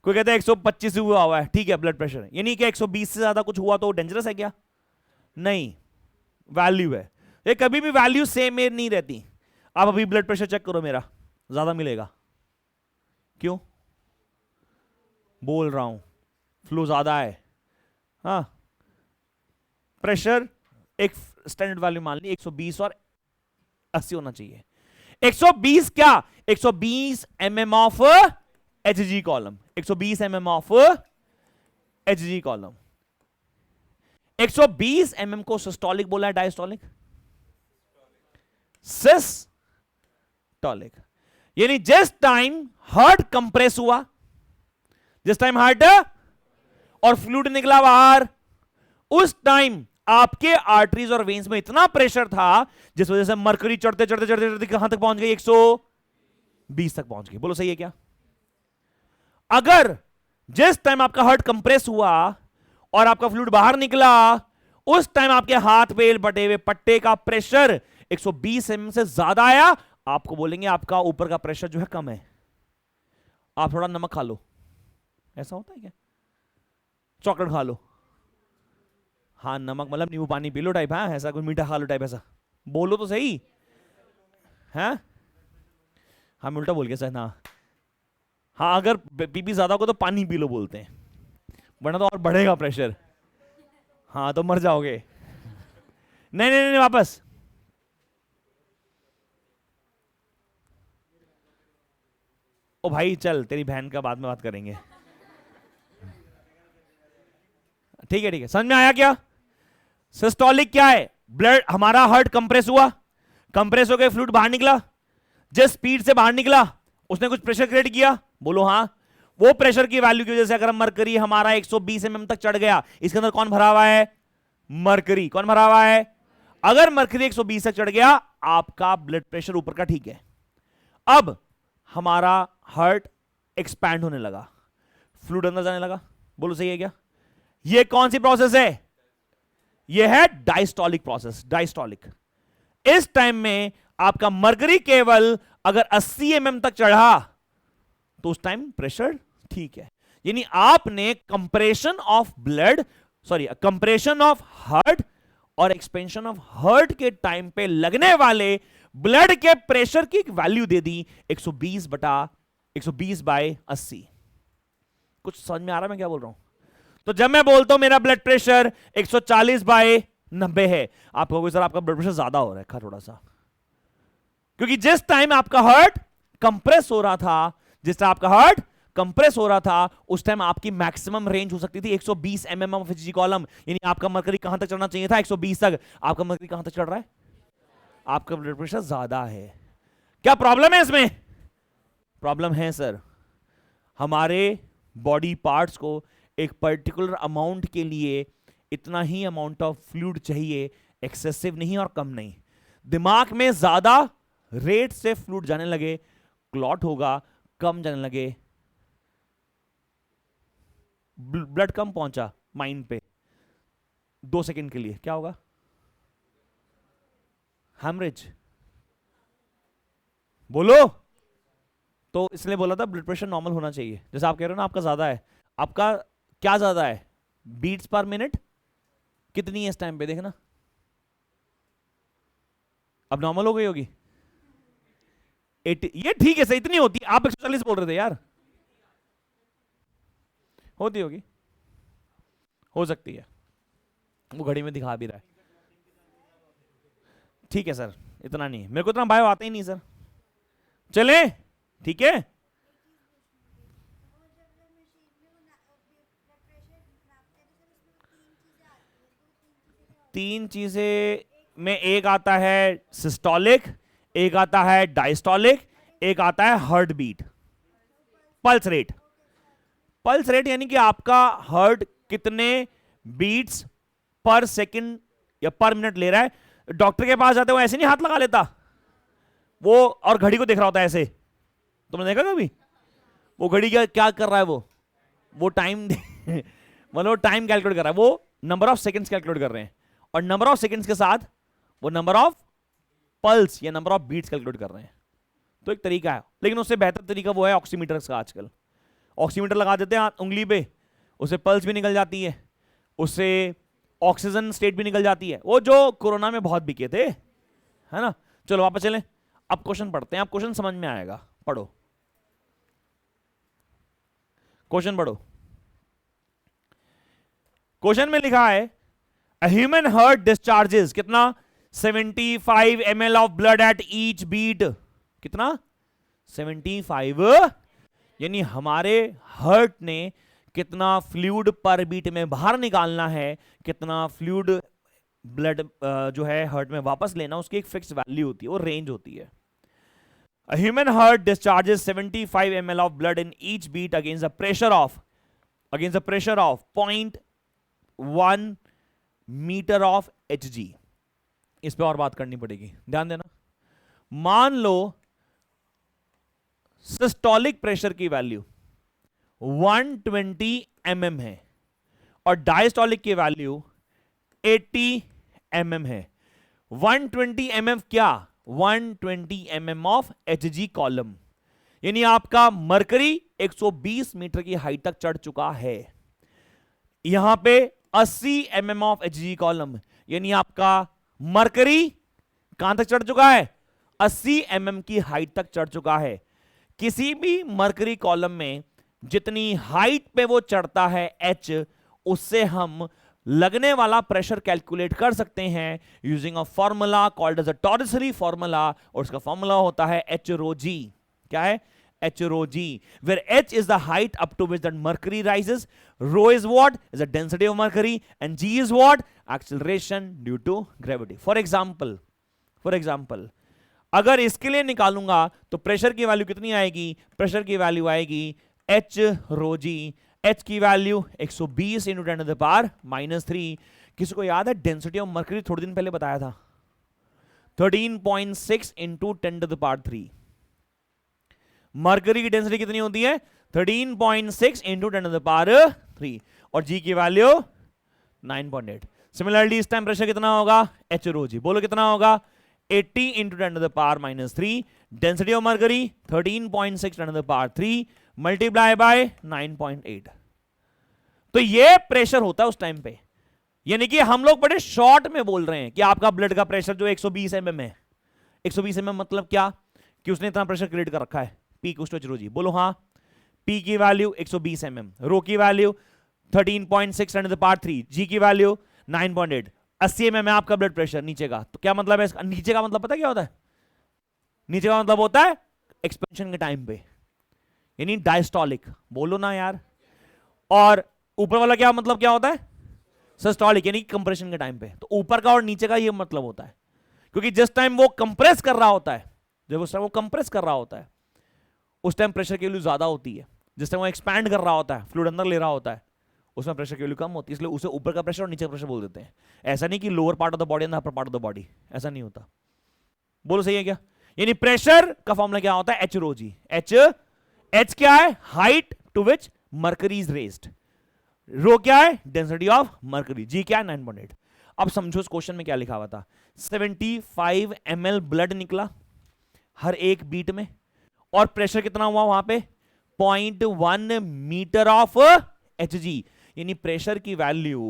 कोई कहता है 125 हुआ है, ठीक है ब्लड प्रेशर, यानी कि 120 से ज्यादा कुछ हुआ तो डेंजरस है क्या? नहीं, वैल्यू है। ये कभी भी वैल्यू सेम में नहीं रहती। आप अभी ब्लड प्रेशर चेक करो, मेरा ज्यादा मिलेगा, क्यों? बोल रहा हूं फ्लू ज्यादा है। हाँ, प्रेशर एक स्टैंडर्ड वैल्यू मान ली 120 और 80 होना चाहिए। 120 क्या? 120 mm of HG column, 120 mm of HG column. 120 mm को सिस्टोलिक बोला है, डायस्टोलिक? सिस्टोलिक। यानी जिस टाइम हार्ट कंप्रेस हुआ, जिस टाइम हार्ट और फ्लूइड निकला बाहर, उस टाइम आपके आर्टरीज और वेन्स में इतना प्रेशर था जिस वजह से मरकरी चढ़ते चढ़ते चढ़ते चढ़ते कहां तक पहुंच गई? 120 तक पहुंच गई। बोलो सही है क्या? अगर जिस टाइम आपका हार्ट कंप्रेस हुआ और आपका फ्लूइड बाहर निकला, उस टाइम आपके हाथ पे बटे हुए पट्टे का प्रेशर 120 mm से ज्यादा आया, आपको बोलेंगे आपका ऊपर का प्रेशर जो है कम है, आप थोड़ा नमक खा लो। ऐसा होता है क्या? चॉकलेट खा लो, हाँ नमक मतलब नींबू पानी पी लो टाइप, हाँ ऐसा कुछ मीठा खा लो टाइप, ऐसा बोलो तो सही है। हम उल्टा बोल के सर ना, हाँ अगर बीपी ज्यादा हो तो पानी पी लो बोलते हैं, वरना तो और बढ़ेगा प्रेशर, हाँ तो मर जाओगे। नहीं नहीं नहीं, वापस ओ भाई चल, तेरी बहन का बाद में बात करेंगे। ठीक है ठीक है, समझ में आया क्या? सिस्टोलिक क्या है? ब्लड, हमारा हार्ट कंप्रेस हुआ, कंप्रेस हो गए, फ्लूइड बाहर निकला, जिस स्पीड से बाहर निकला उसने कुछ प्रेशर क्रिएट किया, बोलो हाँ। वो प्रेशर की वैल्यू की वजह से अगर मरकरी हमारा 120 mm तक चढ़ गया, इसके अंदर कौन भरा हुआ है? मरकरी। कौन भरा हुआ है? अगर मरकरी 120 तक चढ़ गया, आपका ब्लड प्रेशर ऊपर का ठीक है। अब हमारा हार्ट एक्सपैंड होने लगा, फ्लूइड अंदर जाने लगा, बोलो सही है क्या? ये कौन सी प्रोसेस है? ये है डायस्टोलिक प्रोसेस, डायस्टोलिक। इस टाइम में आपका मरकरी केवल अगर 80 mm तक चढ़ा तो उस टाइम प्रेशर ठीक है। यानी आपने compression of blood, sorry compression of heart और एक्सपेंशन ऑफ हार्ट के टाइम पे लगने वाले ब्लड के प्रेशर की एक वैल्यू दे दी 120 बाय 80। कुछ समझ में आ रहा है मैं क्या बोल रहा हूं? तो जब मैं बोलता हूं मेरा ब्लड प्रेशर 140 बाय 90 है, आप कहोगे सर आपका ब्लड प्रेशर ज्यादा हो रहा है थोड़ा सा, क्योंकि जिस टाइम आपका हार्ट कंप्रेस हो रहा था, जिस टाइम आपका हार्ट कंप्रेस हो रहा था, उस टाइम आपकी मैक्सिमम रेंज हो सकती थी 120 mm ऑफ एचजी कॉलम। यानी आपका मरकरी कहां तक चढ़ना चाहिए था? 120 तक। आपका मरकरी कहां तक चढ़ रहा है? आपका ब्लड प्रेशर ज्यादा है। क्या प्रॉब्लम है इसमें? प्रॉब्लम है सर, हमारे बॉडी पार्ट्स को एक पर्टिकुलर अमाउंट के लिए इतना ही अमाउंट ऑफ फ्लूइड चाहिए, एक्सेसिव नहीं और कम नहीं। दिमाग में ज्यादा रेट से फ्लूइड जाने लगे, क्लॉट होगा, कम जाने लगे, ब्लड कम पहुंचा माइंड पे 2 सेकंड के लिए, क्या होगा? हैमरेज। बोलो। तो इसलिए बोला था ब्लड प्रेशर नॉर्मल होना चाहिए। जैसे आप कह रहे हो ना आपका ज्यादा है, आपका क्या ज्यादा है? बीट्स पर मिनट कितनी है इस टाइम पे? देखना, अब नॉर्मल हो गई होगी 80। ये ठीक है सर, इतनी होती है। आप 140 बोल रहे थे यार, होती होगी, हो सकती है, वो घड़ी में दिखा भी रहा है। ठीक है सर, इतना नहीं, मेरे को इतना बायो आता ही नहीं सर। चले, ठीक है। तीन चीजें में एक आता है सिस्टोलिक, एक आता है डायस्टोलिक, एक आता है heart beat, pulse rate. Pulse rate यानी कि आपका हार्ट कितने बीट्स पर सेकंड या पर मिनट ले रहा है। डॉक्टर के पास जाते हो ऐसे नहीं हाथ लगा लेता वो, और घड़ी को देख रहा होता है ऐसे, तुमने देखा कभी? वो घड़ी क्या कर रहा है? वो टाइम मतलब टाइम कैलकुलेट कर रहा है, वो नंबर ऑफ सेकंड्स कैलकुलेट कर रहे हैं, और नंबर ऑफ सेकंड्स के साथ वो नंबर ऑफ पल्स या नंबर ऑफ बीट्स कैलकुलेट कर रहे हैं। तो एक तरीका है, लेकिन उससे बेहतर तरीका वो है ऑक्सीमीटर का। आजकल ऑक्सीमीटर लगा देते हैं उंगली पे, उससे पल्स भी निकल जाती है, उससे ऑक्सीजन स्टेट भी निकल जाती है, वो जो कोरोना में बहुत बिके थे, है ना। चलो वापस चलें, अब क्वेश्चन पढ़ते हैं। अब क्वेश्चन समझ में आएगा, पढ़ो क्वेश्चन, पढ़ो। क्वेश्चन में लिखा है A human heart discharges कितना? 75 ml of blood at each beat। कितना? 75। यानी हमारे हार्ट ने कितना फ्लूइड पर बीट में बाहर निकालना है, कितना फ्लूइड ब्लड जो है हार्ट में वापस लेना, उसकी एक फिक्स वैल्यू होती है, वो रेंज होती है। A human heart discharges 75 ml of blood in each beat against the pressure of 0.1 meter of Hg। इस पे और बात करनी पड़ेगी, ध्यान देना। मान लो सिस्टोलिक प्रेशर की वैल्यू 120 mm है और डायस्टोलिक की वैल्यू 80 mm है। 120 mm क्या? 120 mm ऑफ Hg कॉलम, यानी आपका मरकरी 120 मीटर की हाइट तक चढ़ चुका है। यहां पे 80 mm ऑफ Hg कॉलम, यानी आपका मरकरी कहां तक चढ़ चुका है? 80 mm की हाइट तक चढ़ चुका है। किसी भी मरकरी कॉलम में जितनी हाइट पे वो चढ़ता है H, उससे हम लगने वाला प्रेशर कैलकुलेट कर सकते हैं using a formula called as a Torricelli formula, और उसका फॉर्मूला होता है H rho g। क्या है? H rho g, where H is the height up to which that mercury rises, rho is what? Is the density of mercury, and g is what? Acceleration due to gravity. For example, अगर इसके लिए निकालूंगा तो pressure की value कितनी आएगी? Pressure की value आएगी H rho g, H की value 120 into 10 to the power -3। किसी को याद है डेंसिटी ऑफ मर्करी? थोड़े दिन पहले बताया था, 13.6 into 10 to the power 3। Mercury की डेंसिटी कितनी होती है? 13.6 into 10 to the power 3। और जी की वैल्यू 9.8। सिमिलरली इस टाइम प्रेशर कितना होगा, एच रो जी, बोलो कितना होगा, 80 into 10⁻³ density of mercury 13.6 10⁻³ multiply by 9.8। तो ये प्रेशर होता है उस टाइम पे। यानी कि हम लोग बड़े शॉर्ट में बोल रहे हैं कि आपका ब्लड का प्रेशर जो 120 mm है, 120 mm मतलब क्या, कि उसने इतना प्रेशर क्रिएट कर रखा है, पी कुछ रो जी, बोलो हाँ, पी की वैल्यू 120 mm, रो की वैल्यू 13.6 10⁻³, जी की वैल्यू 9.8, 80 mm है आपका ब्लड प्रेशर नीचे का। तो क्या मतलब है इसका, नीचे का मतलब पता क्या होता है, नीचे का मतलब होता है एक्सपेंशन के टाइम पे, यानी डायस्टोलिक, बोलो ना यार। और ऊपर वाला क्या मतलब क्या होता है, सिस्टोलिक, यानी कंप्रेशन के टाइम पे। तो ऊपर का और नीचे का ये मतलब होता है, क्योंकि जिस टाइम वो कंप्रेस कर रहा होता है, जब उस टाइम वो कंप्रेस कर रहा होता है उस टाइम प्रेशर की वैल्यू ज्यादा होती है, जिस टाइम वो एक्सपैंड कर रहा होता है, फ्लूइड अंदर ले रहा होता है, उसमें प्रेशर की वैल्यू कम होती है, इसलिए उसे ऊपर का प्रेशर और नीचे का प्रेशर बोल देते हैं। ऐसा नहीं कि lower part of the body and upper part of the body, ऐसा नहीं होता। बोलो सही है क्या, यानी प्रेशर का फॉर्मूला क्या होता है, एच रो जी। एच क्या है, height to which mercury is raised, rho क्या है, डेंसिटी ऑफ मरकरी, जी क्या है 9.8। अब समझो इस क्वेश्चन में क्या लिखा हुआ था, 75 ml ब्लड निकला हर एक बीट में, और प्रेशर कितना हुआ वहां पे, 0.1 मीटर ऑफ एच जी, यानी प्रेशर की वैल्यू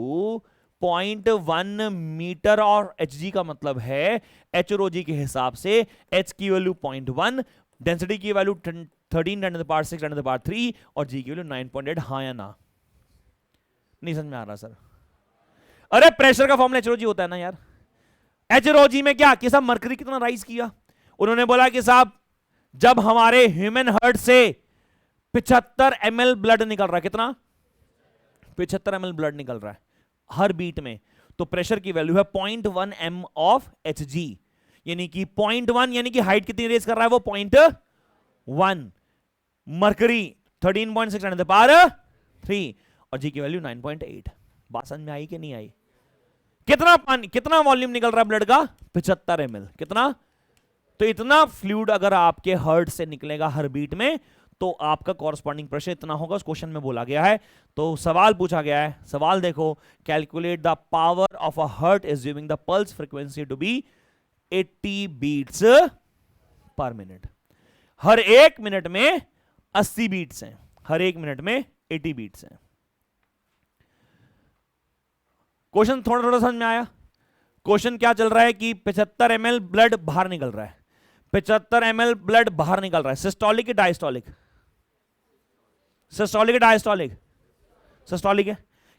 0.1 मीटर और एच जी का मतलब है एच रो जी के हिसाब से एच की वैल्यू 0.1, डेंसिटी की वैल्यू 13 10⁻6 10⁻³ और जी की वैल्यू 9.8। हाँ या ना, नहीं समझ में आ रहा सर, अरे प्रेशर का फॉर्मूला एच रो जी होता है ना यार। एच रो जी में क्या कि साहब मरकरी कितना राइज किया, उन्होंने बोला कि साहब जब हमारे ह्यूमन हार्ट से 75 ml ब्लड निकल रहा है, कितना, 75 ml ब्लड निकल रहा है हर बीट में, तो प्रेशर की वैल्यू है 0.1 m ऑफ एच जी, यानी कि 0.1, यानी कि हाइट कितनी रेज कर रहा है वो 0.1, मरकरी 13.6 10⁻³ और जी की वैल्यू 9.8। बात समझ में आई कि नहीं आई, कितना पानी, कितना वॉल्यूम निकल रहा है ब्लड का, 75 ml, कितना, तो इतना फ्लूइड अगर आपके हार्ट से निकलेगा हर बीट में तो आपका कॉरस्पॉन्डिंग प्रेशर इतना होगा, उस क्वेश्चन में बोला गया है। तो सवाल पूछा गया है, सवाल देखो, calculate the power of a heart assuming the pulse frequency to be 80 beats per minute. हर एक मिनट में 80 बीट्स हैं, हर एक मिनट में 80 बीट्स हैं। क्वेश्चन थोड़ा थोड़ा समझ में आया। क्वेश्चन क्या चल रहा है कि 75 ml ब्लड बाहर निकल रहा है, 75 ml ब्लड बाहर निकल रहा है, सिस्टोलिक की डायस्टोलिक, सिस्टोलिक डायस्टोलिक, सिस्टोलिक है।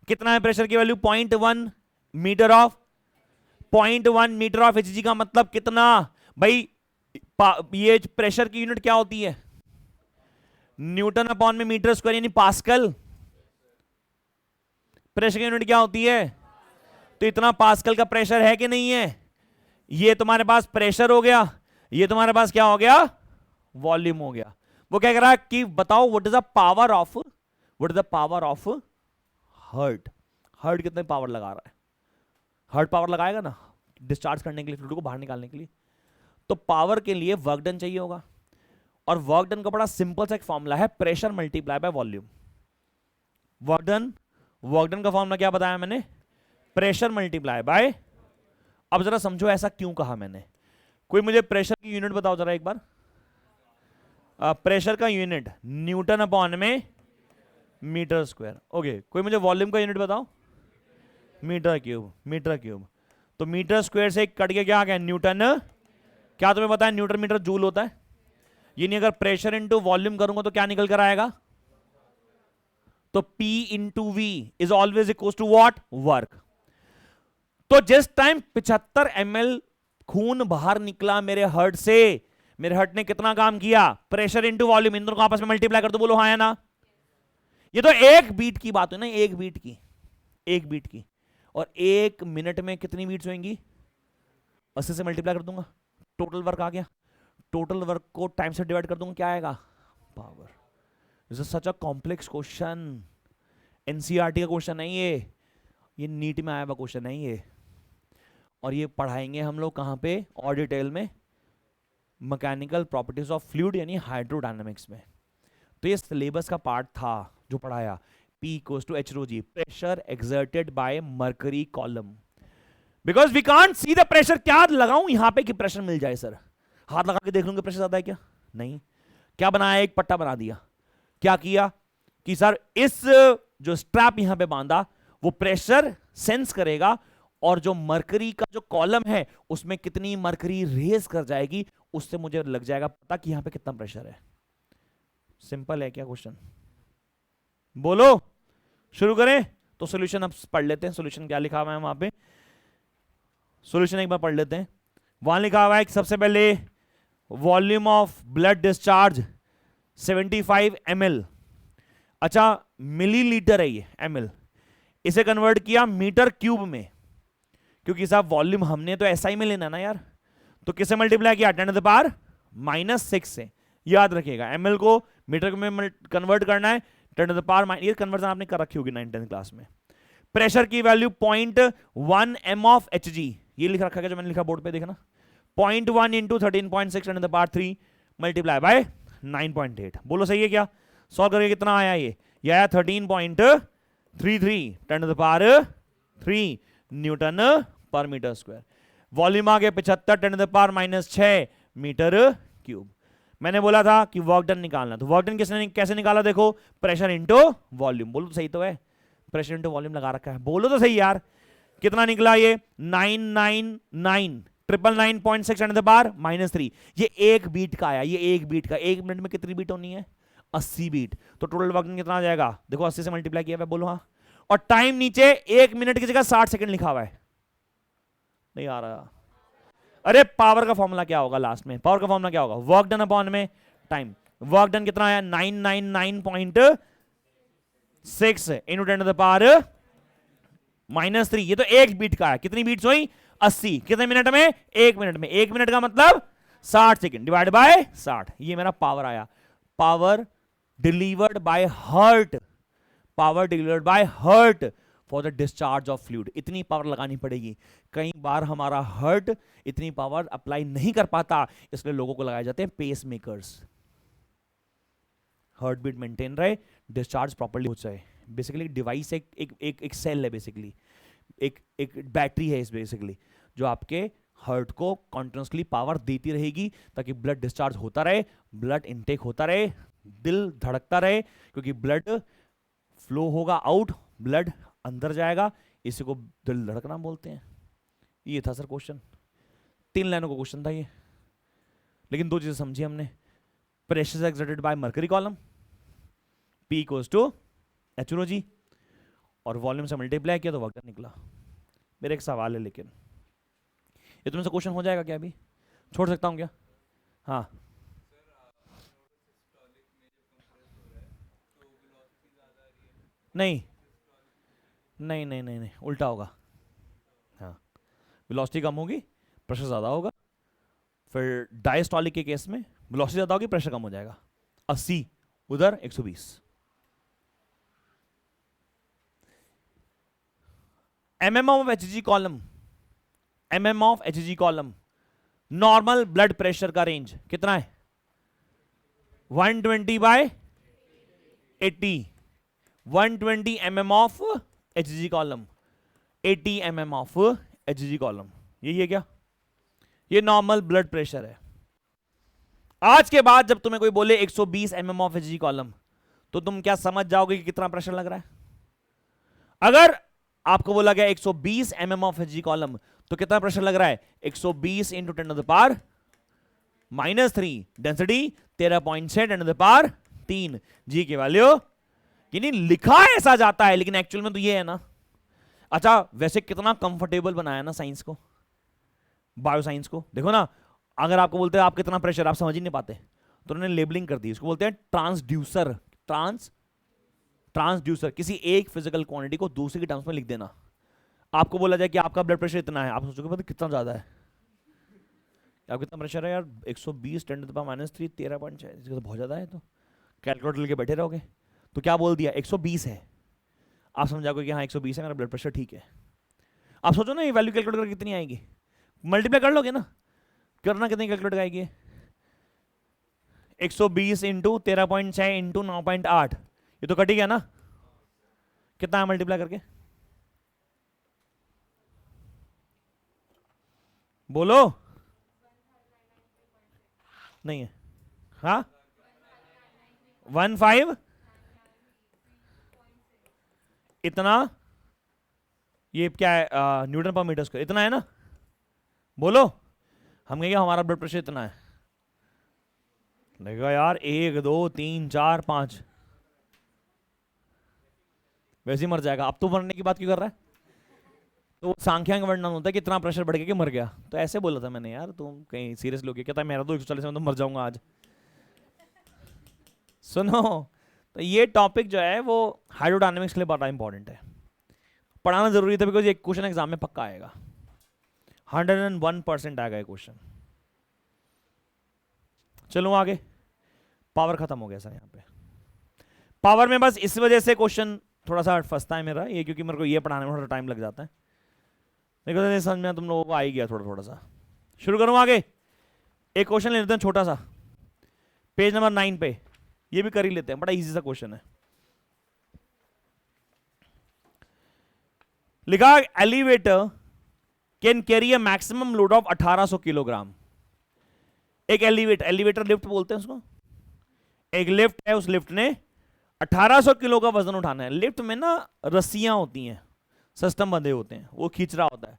कितना है प्रेशर की value, 0.1 meter of, 0.1 meter of Hg का मतलब कितना भाई, ये प्रेशर की यूनिट क्या होती है, न्यूटन अपॉन में मीटर स्क्वायर यानी पास्कल। प्रेशर की यूनिट क्या होती है, तो इतना पास्कल का प्रेशर है कि नहीं है, ये तुम्हारे पास प्रेशर हो गया, ये तुम्हारे पास क्या हो गया, वॉल्यूम हो गया। वो क्या कह रहा है कि बताओ what is the power of, what is the power of heart, heart कितने पावर लगा रहा है, हार्ट पावर लगाएगा ना डिस्चार्ज करने के लिए, फ्लूइड को बाहर निकालने के लिए, तो पावर के लिए वर्क डन चाहिए होगा, और वर्क डन का बड़ा सिंपल सा एक फॉर्मूला है, pressure multiply by volume. Work done का फॉर्मूला क्या बताया मैंने, प्रेशर मल्टीप्लाई बाय, अब जरा समझो ऐसा क्यों कहा मैंने, कोई मुझे प्रेशर की यूनिट बताओ जरा एक बार, प्रेशर का यूनिट न्यूटन अपॉन में मीटर स्क्वायर, ओके। कोई मुझे वॉल्यूम का यूनिट बताओ, मीटर क्यूब, मीटर क्यूब, तो मीटर स्क्वायर से कट के क्या आ गया न्यूटन, क्या तुम्हें पता है न्यूटन मीटर जूल होता है, यानी अगर प्रेशर इंटू वॉल्यूम करूंगा तो क्या निकल कर आएगा, तो P into V is always equal to what, work. तो जिस टाइम 75 ml खून बाहर निकला मेरे हार्ट से, मेरे हार्ट ने कितना काम किया, प्रेशर इंटू वॉल्यूम, इन दोनों को आपस में मल्टीप्लाई कर दो, बोलो हाँ या ना। ये तो एक बीट की बात है ना, एक बीट की, एक बीट की, और एक मिनट में कितनी बीट्स होंगी, 80 से मल्टीप्लाई कर दूंगा, टोटल वर्क आ गया, टोटल वर्क को टाइम से डिवाइड कर दूंगा, क्या आएगा, power. This is such a complex question, NCERT का क्वेश्चन है ये नीट में आया हुआ क्वेश्चन है ये, और ये पढ़ाएंगे हम लोग कहाँ पे, और डिटेल में मैकेनिकल प्रॉपर्टीज ऑफ फ्लूइड यानी हाइड्रोडायनामिक्स में। तो ये सिलेबस का पार्ट था जो पढ़ाया, P equals to H rho G, pressure exerted by mercury column. Because we can't see the pressure. क्या लगाऊं यहां पे कि प्रेशर मिल जाए सर? हाथ लगा के देख लूंगा प्रेशर ज्यादा है क्या? नहीं. क्या बनाया? एक पट्टा बना दिया. क्या किया कि सर इस जो स्ट्रैप यहां पे बांधा वो प्रेशर सेंस करेगा और जो मरकरी का जो कॉलम है उसमें कितनी मरकरी रेज कर जाएगी उससे मुझे लग जाएगा पता कि यहां पे कितना प्रेशर है. सिंपल है क्या क्वेश्चन? बोलो. शुरू करें तो सॉल्यूशन अब पढ़ लेते हैं. सॉल्यूशन क्या लिखा हुआ है वहां पे? सॉल्यूशन एक बार पढ़ लेते हैं. वहां लिखा हुआ है कि सबसे पहले volume of blood discharge 75 ml. अच्छा मिलीलीटर है ये ml. इसे कन्वर्ट किया मीटर क्यूब में, क्योंकि साहब वॉल्यूम हमने तो एसआई में लेना ना यार. तो किसे मल्टीप्लाई किया? 10 टू द पावर -6 से. याद रखिएगा ml को मीटर में कन्वर्ट करना है 10 टू द पावर. ये कन्वर्जन आपने कर रखी होगी 9th 10th क्लास में. प्रेशर की वैल्यू 0.1 m ऑफ Hg. ये लिख रखा है जो मैंने लिखा बोर्ड पे, देखना. 0.1 into 13.6 10 to the power 3 multiply by 9.8. बोलो सही है क्या? सॉल्व करके कितना आया? ये आया 13.33 10 to the power 3 newton per metre square. Volume आ गया 75 10 to the power -6 metre cube. मैंने बोला था कि वर्क डन निकालना, तो वर्क डन कैसे निकाला? देखो प्रेशर इंटू वॉल्यूम. बोलो तो सही तो है. प्रेशर इंटू वॉल्यूम लगा रखा है. बोलो तो सही यार. कितना निकला ये? 999.6 10 टू द पावर -3. ये एक बीट का आया. ये एक बीट का. एक मिनट में कितनी बीट होनी है? 80 बीट. तो टोटल वर्क डन कितना आ जाएगा? देखो 80 से मल्टीप्लाई किया. बोलो हाँ. और टाइम नीचे 1 मिनट की जगह 60 सेकंड लिखा हुआ है. नहीं आ रहा. अरे पावर का फॉर्मूला क्या होगा लास्ट में? पावर का फॉर्मूला क्या होगा? वर्क डन अपॉन में टाइम. वर्क डन कितना आया? 999.6 इंटू 10 टू द पावर -3. ये तो एक बीट का है. कितनी बीट्स हुई? 80. कितने मिनट में? 1 मिनट में. 1 मिनट का मतलब 60 सेकंड डिवाइड बाय 60. ये मेरा पावर आया. Power delivered by heart. Power delivered by heart for the discharge of fluid. इतनी पावर लगानी पड़ेगी. कई बार हमारा हार्ट इतनी पावर अप्लाई नहीं कर पाता, इसलिए लोगों को लगाए जाते हैं pacemakers. Heart beat maintain रहे, डिस्चार्ज प्रॉपर्ली हो जाए. बेसिकली डिवाइस एक सेल है. बेसिकली एक बैटरी है इस बेसिकली, जो आपके हार्ट को कॉन्टिन्यूसली पावर देती रहेगी ताकि ब्लड डिस्चार्ज होता रहे, ब्लड इनटेक होता रहे, दिल धड़कता रहे. क्योंकि ब्लड फ्लो होगा आउट, ब्लड अंदर जाएगा. इसी को दिल धड़कना बोलते हैं. ये था सर क्वेश्चन. 3 लाइनों का क्वेश्चन था ये, लेकिन 2 चीजें समझी हमने. Pressure exerted by mercury column P equals to H rho G, और वॉल्यूम से मल्टीप्लाई किया तो वर्क डन निकला. मेरा एक सवाल है, लेकिन ये तुमसे क्वेश्चन हो जाएगा क्या? अभी छोड़ सकता हूं क्या? हाँ. नहीं नहीं नहीं नहीं नहीं, उल्टा होगा. हाँ, वेलोसिटी कम होगी, प्रेशर ज़्यादा होगा. फिर डायस्टॉलिक के केस में वेलोसिटी ज़्यादा होगी, प्रेशर कम हो जाएगा. 80 उधर 120. mm ऑफ Hg कॉलम, mm ऑफ Hg कॉलम, नॉर्मल ब्लड प्रेशर का रेंज कितना है? 120 बाय 80. 120 mm ऑफ Hg कॉलम, 80 mm ऑफ Hg कॉलम. यही है क्या? ये नॉर्मल ब्लड प्रेशर है. आज के बाद जब तुम्हें कोई बोले 120 mm ऑफ Hg कॉलम, तो तुम क्या समझ जाओगे कि कितना प्रेशर लग रहा है? अगर आपको बोला गया 120 mm ऑफ Hg कॉलम, तो कितना प्रेशर लग रहा है? 120 into 10 to the power -3. Density 13.6 10 to the power 3. G की वैल्यू, यानी लिखा ऐसा जाता है, लेकिन एक्चुअल में तो ये है ना. अच्छा, वैसे कितना कंफर्टेबल बनाया ना साइंस को, बायो साइंस को. देखो ना, अगर आपको बोलते हैं आप कितना प्रेशर, आप समझ ही नहीं पाते, तो उन्होंने लेबलिंग कर दी. इसको बोलते हैं ट्रांसड्यूसर. ट्रांसड्यूसर, किसी एक फिजिकल क्वांटिटी को दूसरे के टर्म्स में लिख देना. आपको बोला जाए कि आपका ब्लड प्रेशर इतना है, आप सोचोगे पता कितना ज्यादा है. आप कितना प्रेशर है यार? 120 10 टू द पावर -3 13.6. तो बहुत ज्यादा है. तो कैलकुलेटर लेके बैठे रहोगे. तो क्या बोल दिया? 120 है. आप समझाओगे कि हाँ 120 है, मेरा ब्लड प्रेशर ठीक है. आप सोचो ना ये वैल्यू कैलकुलेट करके कितनी आएगी? मल्टीप्लाई कर लोगे ना. करना कितनी कैलकुलेट आएगी? 120 इंटू 13.6 इंटू 9.8. ये तो कट ही गया ना. कितना है मल्टीप्लाई करके? बोलो। नहीं है। हाँ 15 इतना, ये क्या है न्यूटन पर मीटर स्क्वायर, इतना है ना? बोलो। हम कहेंगे हमारा ब्लड प्रेशर इतना है, लगेगा यार 1 2 3 4 5, वैसे ही मर जाएगा। अब तो मरने की बात क्यों कर रहा है? तो सांख्यांक वर्णन होता है कि इतना प्रेशर बढ़ गया कि मर गया। तो ऐसे बोला था मैंने, यार तुम कहीं सीरियस लोग, कहता है मेरा तो 140 में तो मर जाऊंगा आज। सुनो, तो ये टॉपिक जो है वो हाइड्रोडायनेमिक्स के लिए बड़ा इंपॉर्टेंट है, पढ़ाना जरूरी था, बिकॉज ये क्वेश्चन एग्जाम में पक्का आएगा, 101% आएगा ये क्वेश्चन। चलो आगे। पावर खत्म हो गया सर यहाँ पे। पावर में बस इस वजह से क्वेश्चन थोड़ा सा फंसता है मेरा ये, क्योंकि मेरे को ये पढ़ाने में थोड़ा टाइम लग जाता है, लेकिन समझ में तुम लोगों को आ ही गया थोड़ा थोड़ा सा। शुरू करूँ आगे। एक क्वेश्चन ले लेते हैं छोटा सा, पेज नंबर 9 पे, ये भी कर ही लेते हैं, बड़ा इजी सा क्वेश्चन है। लिखा elevator can carry a maximum load of 1800 kilogram. एक एलिवेटर लिफ्ट बोलते हैं उसको, एक लिफ्ट है, उस लिफ्ट ने 1800 किलो का वजन उठाना है। लिफ्ट में ना रस्सियां होती हैं, सिस्टम बंधे होते हैं, वो खींच रहा होता है।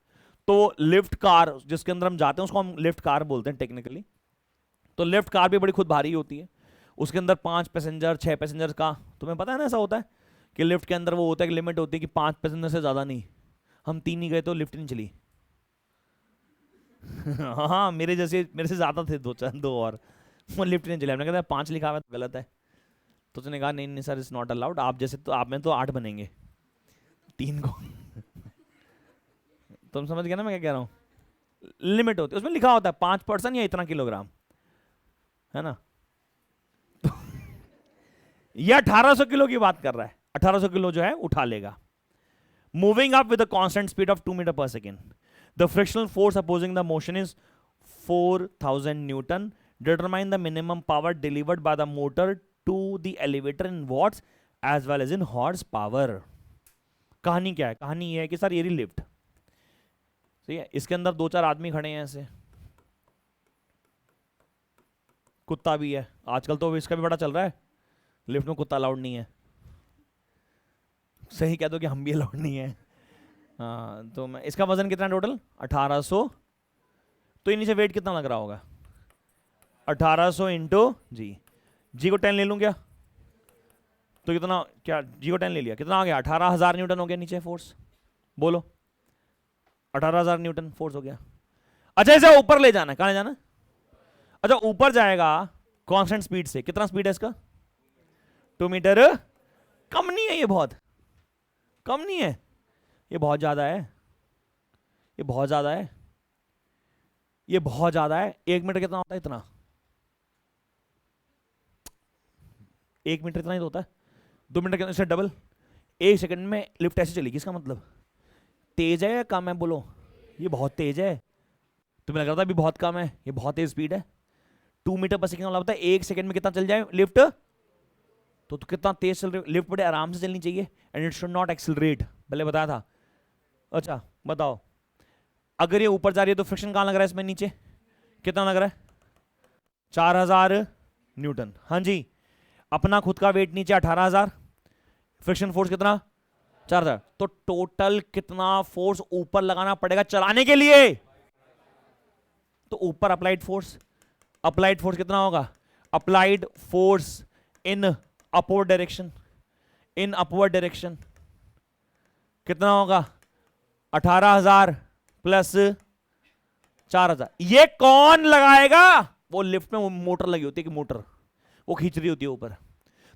तो लिफ्ट कार जिसके अंदर हम जाते हैं उसको हम लिफ्ट कार बोलते हैं टेक्निकली। तो लिफ्ट कार भी बड़ी खुद भारी होती है, उसके अंदर 5 पैसेंजर 6 पैसेंजर का, तुम्हें पता है ना, ऐसा होता है कि लिफ्ट के अंदर वो होता है कि लिमिट होती है कि 5 पैसेंजर से ज्यादा नहीं। हम 3 ही गए तो लिफ्ट नहीं चली। हाँ मेरे से ज्यादा थे दो और वो लिफ्ट नहीं चली। हमने कहा 5 लिखा हुआ तो गलत है, तो उसने कहा नहीं नहीं सर इट्स नॉट अलाउड, आप जैसे तो आप में तो 8 बनेंगे 3 को। तुम समझ गए ना मैं क्या कह रहा हूँ? लिमिट होती है, उसमें लिखा होता है 5 पर्सन या इतना किलोग्राम, है ना? ये 1800 किलो की बात कर रहा है, 1800 किलो जो है उठा लेगा। Moving up with a constant speed of 2 metre per second, the frictional force opposing the motion is 4000 newton. Determine the minimum power delivered by the motor to the elevator in watts as well as in horse power. कहानी क्या है? कहानी ये है कि sir ये lift, ठीक है, इसके अंदर 2-4 आदमी खड़े हैं ऐसे, कुत्ता भी है, आजकल तो इसका भी बड़ा चल रहा है, लिफ्ट में कुत्ता अलाउड नहीं है। सही कह दो कि हम भी अलाउड नहीं है। हाँ तो मैं, इसका वजन कितना टोटल? 1800। तो ये नीचे वेट कितना लग रहा होगा? 1800 इंटू जी को 10 ले लूँ क्या? तो कितना, क्या जी को 10 ले लिया, कितना आ गया? 18,000 न्यूटन हो गया नीचे फोर्स। बोलो 18,000 न्यूटन फोर्स हो गया। अच्छा इसे ऊपर ले जाना है, कहाँ ले जाना? अच्छा ऊपर जाएगा कांस्टेंट स्पीड से। कितना स्पीड है इसका? 2 मीटर। कम नहीं है ये, बहुत कम नहीं है ये, बहुत ज्यादा है, ये बहुत ज्यादा है, ये बहुत ज्यादा है। 1 मीटर कितना होता है? इतना। 1 मीटर इतना ही तो होता है। 2 मीटर कितना? इससे डबल। 1 सेकंड में लिफ्ट ऐसे चलेगी, इसका मतलब तेज है या कम है? बोलो। ये बहुत तेज है, तुम्हें लग रहा था अभी बहुत कम है, ये बहुत तेज स्पीड है। 2 मीटर पर सेकंड वाला होता है 1 सेकंड में कितना चल जाए लिफ्ट। तो कितना तेज चल रही है लिफ्ट, बड़े आराम से चलनी चाहिए, and it should not accelerate, पहले बताया था। अच्छा बताओ, अगर ये ऊपर जा रही है तो फ्रिक्शन कहां लग रहा है इसमें? नीचे। कितना लग रहा है? 4000 न्यूटन। हाँ जी, अपना खुद का वेट नीचे 18,000, फ्रिक्शन फोर्स कितना? 4000। तो टोटल कितना फोर्स ऊपर लगाना पड़ेगा चलाने के लिए? तो ऊपर अप्लाइड फोर्स कितना होगा? Applied force in upward direction, कितना होगा? 18,000 प्लस 4,000। ये कौन लगाएगा? वो लिफ्ट में वो मोटर लगी होती है कि मोटर वो खींच रही होती है ऊपर।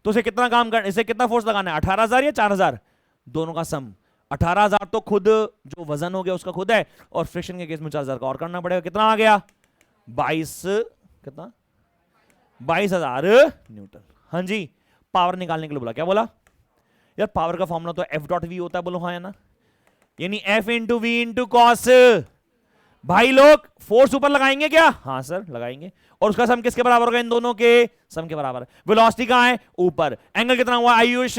तो इसे कितना काम करना, इसे कितना फोर्स लगाना है? 18,000 या 4,000? दोनों का सम। 18,000 तो खुद जो वजन हो गया उसका खुद है, और फ्रिक्शन के केस में 4,000 का और करना पड़ेगा। कितना आ गया? 22,000 न्यूटन। हाँ जी, पावर निकालने के लिए बोला। क्या बोला यार? पावर का फॉर्मूला तो एफ डॉट वी होता है। बोलो हाँ या ना? यानी F into V into cos. भाई लोग फोर्स ऊपर लगाएंगे क्या? हाँ सर लगाएंगे, और उसका सम किसके बराबर होगा? इन दोनों के सम के बराबर। वेलोसिटी कहां है? ऊपर। एंगल कितना हुआ आयुष?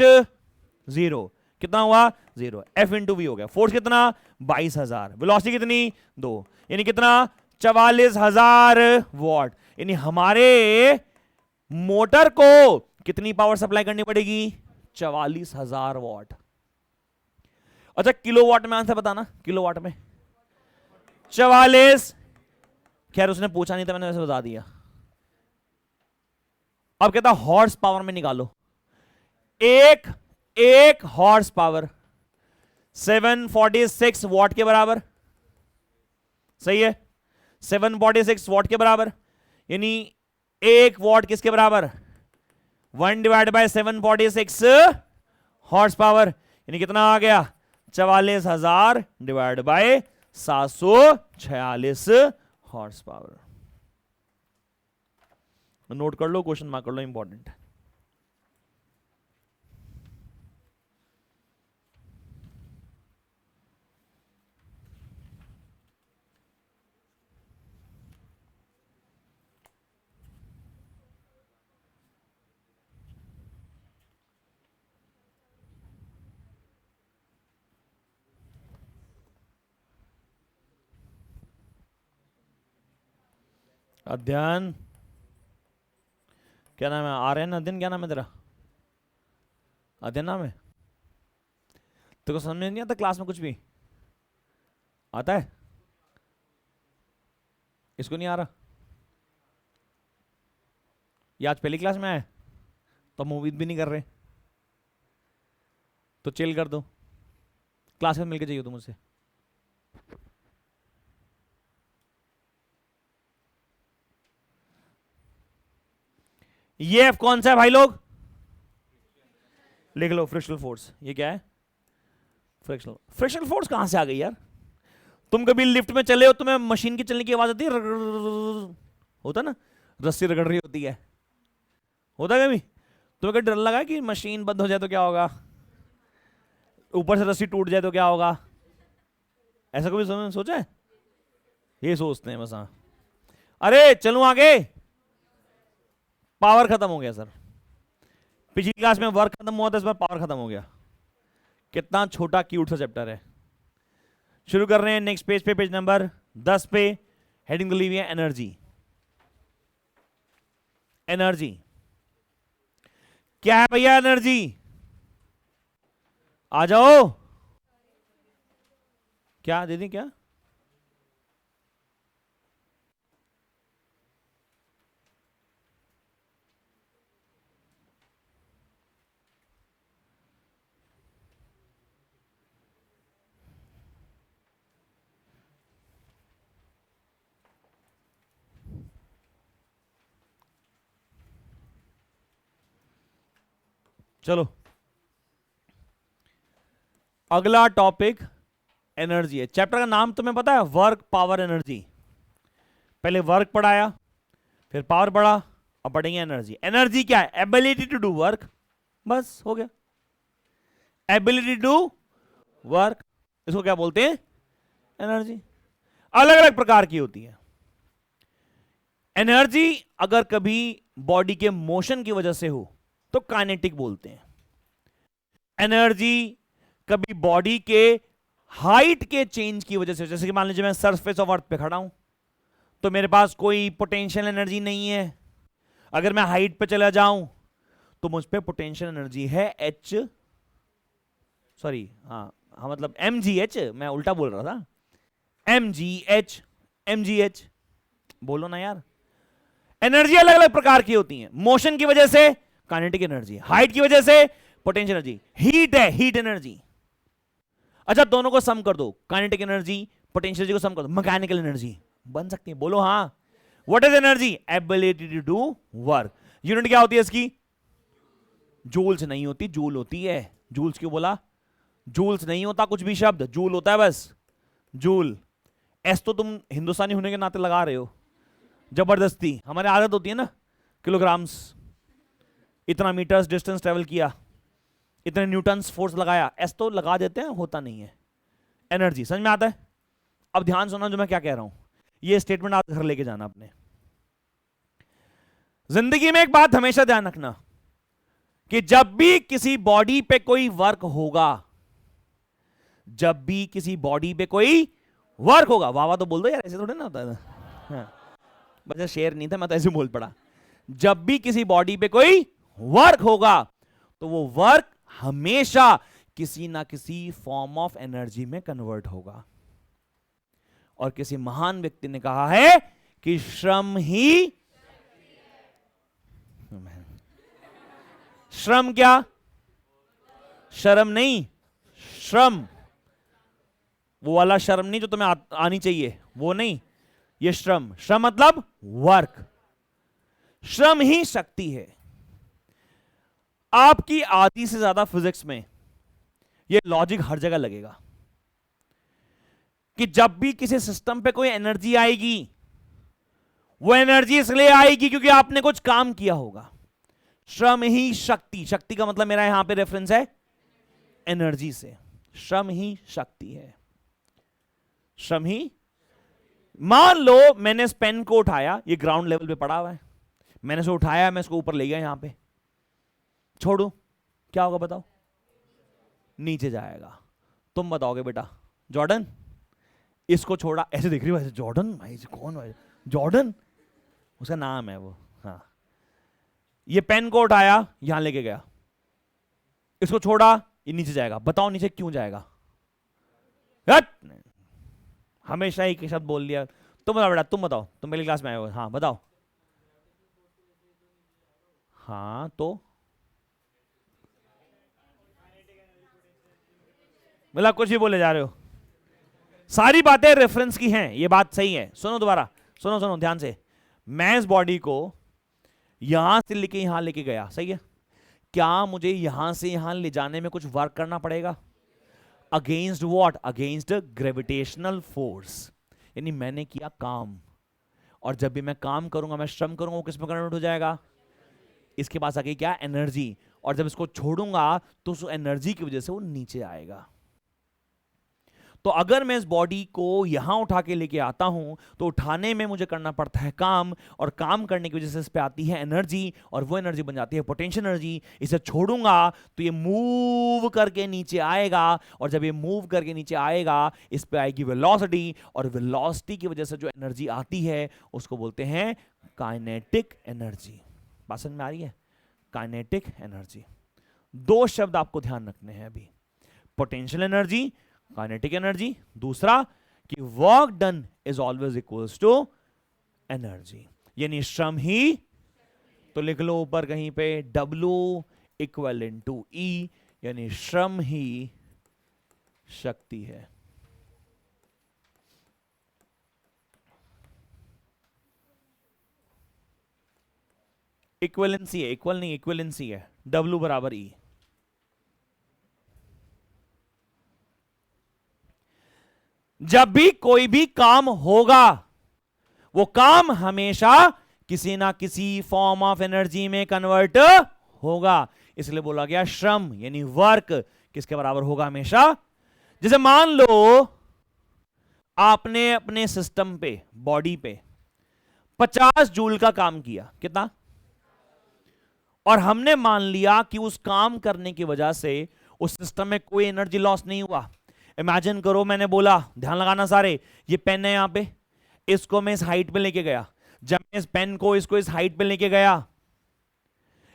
0। कितना हुआ 0, F इंटू वी हो गया। फोर्स कितना 22,000, वेलोसिटी कितनी 2, यानी कितना 44,000 वॉट। यानी हमारे मोटर को कितनी पावर सप्लाई करनी पड़ेगी 44,000 वॉट। अच्छा किलोवाट में आंसर बताना, किलोवाट में 44, खैर उसने पूछा नहीं था मैंने वैसे बता दिया। अब कहता हॉर्स पावर में निकालो, एक हॉर्स पावर 746 वॉट के बराबर, सही है 746 वॉट के बराबर, यानी 1 वॉट किसके बराबर 1 डिवाइड बाय 746 हॉर्स पावर, यानी कितना आ गया 44,000 divide by 746 horse power. Note कर लो, क्वेश्चन मार्क कर लो, इंपॉर्टेंट है। अध्ययन क्या नाम है, आर्यन अध्ययन, क्या नाम है तेरा, अध्ययन नाम है। तेरे को समझ में नहीं आता क्लास में कुछ भी आता है, इसको नहीं आ रहा, ये आज पहली क्लास में आए तो हम उम्मीद भी नहीं कर रहे, तो चिल कर दो, क्लास में मिलके जाइए तुम मुझसे। ये एफ कौन सा है भाई लोग, लिख लो फ्रिक्शनल फोर्स। ये क्या है फ्रिक्शनल फोर्स कहां से आ गई यार। तुम कभी लिफ्ट में चले हो, तुम्हें मशीन की चलने की आवाज आती है, होता ना, रस्सी रगड़ रही होती है, होता है कभी तुम्हें कभी डर लगा कि मशीन बंद हो जाए तो क्या होगा, ऊपर से रस्सी टूट जाए तो क्या होगा, ऐसा कभी सोचा है। ये सोचते हैं बस। हाँ अरे चलूं आगे, पावर खत्म हो गया सर, पिछली क्लास में वर्क खत्म हुआ था, इस बार पावर खत्म हो गया। कितना छोटा क्यूट सा चैप्टर है। शुरू कर रहे हैं नेक्स्ट पेज पे, पेज नंबर 10 पे, हेडिंग ली हुई है एनर्जी। एनर्जी क्या है भैया, एनर्जी आ जाओ, क्या दीदी क्या, चलो अगला टॉपिक एनर्जी है। चैप्टर का नाम तुम्हें पता है, वर्क पावर एनर्जी। पहले वर्क पढ़ाया, फिर पावर पढ़ा, अब पढ़ेंगे एनर्जी। एनर्जी क्या है, एबिलिटी टू डू वर्क, बस हो गया, एबिलिटी टू वर्क, इसको क्या बोलते हैं एनर्जी। अलग अलग प्रकार की होती है एनर्जी। अगर कभी बॉडी के मोशन की वजह से हो तो काइनेटिक बोलते हैं। एनर्जी कभी बॉडी के हाइट के चेंज की वजह से, जैसे कि मान लीजिए मैं सरफेस ऑफ अर्थ पे खड़ा हूं तो मेरे पास कोई पोटेंशियल एनर्जी नहीं है, अगर मैं हाइट पे चला जाऊं तो मुझ पे पोटेंशियल एनर्जी है एच, सॉरी हाँ मतलब mgh, मैं उल्टा बोल रहा था, mgh बोलो ना यार। एनर्जी अलग अलग प्रकार की होती है, मोशन की वजह से काइनेटिक एनर्जी, हाइट की वजह से पोटेंशियल एनर्जी, हीट है हीट एनर्जी। अच्छा दोनों को सम कर दो, काइनेटिक एनर्जी पोटेंशियल एनर्जी को सम कर दो, मैकेनिकल एनर्जी बन सकती है, बोलो हाँ। What is energy, ability to do work. Unit क्या होती है इसकी, जूल्स नहीं होती, जूल होती है। जूल्स क्यों बोला, जूल्स नहीं होता कुछ भी शब्द, जूल होता है बस, जूल। एस तो तुम हिंदुस्तानी होने के नाते लगा रहे हो जबरदस्ती, हमारी आदत होती है ना, किलोग्राम्स, इतना मीटर्स डिस्टेंस ट्रेवल किया, इतने न्यूटन्स फोर्स लगाया, एस तो लगा देते हैं, होता नहीं है। एनर्जी समझ में आता है। अब ध्यान सुनना जो मैं क्या कह रहा हूं, ये स्टेटमेंट आप घर लेके जाना अपने। जिंदगी में एक बात हमेशा ध्यान रखना कि जब भी किसी बॉडी पे कोई वर्क होगा, जब भी किसी बॉडी पे कोई वर्क होगा, वाह वाह तो बोल दो यार, ऐसे थोड़े ना होता है। हाँ, बस शेर नहीं था, मैं तो ऐसे बोल पड़ा। जब भी किसी बॉडी पे कोई वर्क होगा तो वो वर्क हमेशा किसी ना किसी फॉर्म ऑफ एनर्जी में कन्वर्ट होगा। और किसी महान व्यक्ति ने कहा है कि श्रम ही, श्रम क्या, शर्म नहीं, श्रम, वो वाला शर्म नहीं जो तुम्हें आनी चाहिए, वो नहीं, ये श्रम, श्रम मतलब वर्क, श्रम ही शक्ति है। आपकी आधी से ज्यादा फिजिक्स में ये लॉजिक हर जगह लगेगा कि जब भी किसी सिस्टम पे कोई एनर्जी आएगी, वो एनर्जी इसलिए आएगी क्योंकि आपने कुछ काम किया होगा। श्रम ही शक्ति, शक्ति का मतलब मेरा यहां पे रेफरेंस है एनर्जी से, श्रम ही शक्ति है, श्रम ही। मान लो मैंने इस पेन को उठाया, ये ग्राउंड लेवल पे पड़ा हुआ है, मैंने इसे उठाया, मैं इसको ऊपर ले गया, यहां पे छोड़ू, क्या होगा बताओ? नीचे जाएगा। तुम बताओगे बेटा जॉर्डन, इसको छोड़ा, ऐसे देख रही हो, जॉर्डन भाई कौन भाई? जॉर्डन उसका नाम है वो। हाँ, ये पेन को उठाया, यहां लेके गया, इसको छोड़ा, ये नीचे जाएगा। बताओ नीचे क्यों जाएगा? हमेशा एक ही शब्द बोल लिया। तुम बताओ बेटा, तुम बताओ, तुम पहली क्लास में आए हो। हाँ बताओ। हाँ तो मतलब कुछ भी बोले जा रहे हो, सारी बातें रेफरेंस की हैं, ये बात सही है। सुनो दोबारा, सुनो सुनो ध्यान से। मैं इस बॉडी को यहां से लेके यहां लेके गया, सही है? क्या मुझे यहां से यहां ले जाने में कुछ वर्क करना पड़ेगा? Against what? Against gravitational force, यानी मैंने किया काम। और जब भी मैं काम करूंगा, मैं श्रम करूंगा, वो किस में कन्वर्ट हो जाएगा? इसके पास आगे क्या? एनर्जी। और जब इसको छोड़ूंगा तो उस एनर्जी की वजह से वो नीचे आएगा। तो अगर मैं इस बॉडी को यहां उठा के लेके आता हूं तो उठाने में मुझे करना पड़ता है काम, और काम करने की वजह से इस पे आती है एनर्जी, और वो एनर्जी बन जाती है पोटेंशियल एनर्जी। इसे छोड़ूंगा तो ये मूव करके नीचे आएगा, और जब ये मूव करके नीचे आएगा इस पे आएगी वेलोसिटी, और वेलोसिटी की वजह से जो एनर्जी आती है उसको बोलते हैं काइनेटिक एनर्जी। बात समझ में आ रही है? Kinetic energy. दो शब्द आपको ध्यान रखने हैं अभी, पोटेंशियल एनर्जी, काइनेटिक एनर्जी। दूसरा कि work done is always equals to energy, यानी श्रम ही, तो लिख लो ऊपर कहीं पे W इक्वल टू E, यानी श्रम ही शक्ति है। इक्वलेंसी है, इक्वल नहीं, इक्वलेंसी है। W बराबर E। जब भी कोई भी काम होगा, वो काम हमेशा किसी ना किसी फॉर्म ऑफ एनर्जी में कन्वर्ट होगा, इसलिए बोला गया श्रम यानी वर्क किसके बराबर होगा? हमेशा। जैसे मान लो आपने अपने सिस्टम पे, बॉडी पे 50 जूल का काम किया, कितना? और हमने मान लिया कि उस काम करने की वजह से उस सिस्टम में कोई एनर्जी लॉस नहीं हुआ। इमेजिन करो, मैंने बोला, ध्यान लगाना सारे, ये पेन है यहां पे, इसको मैं इस हाइट पे लेके गया। जब मैं इस पेन को इसको इस हाइट पे लेके गया,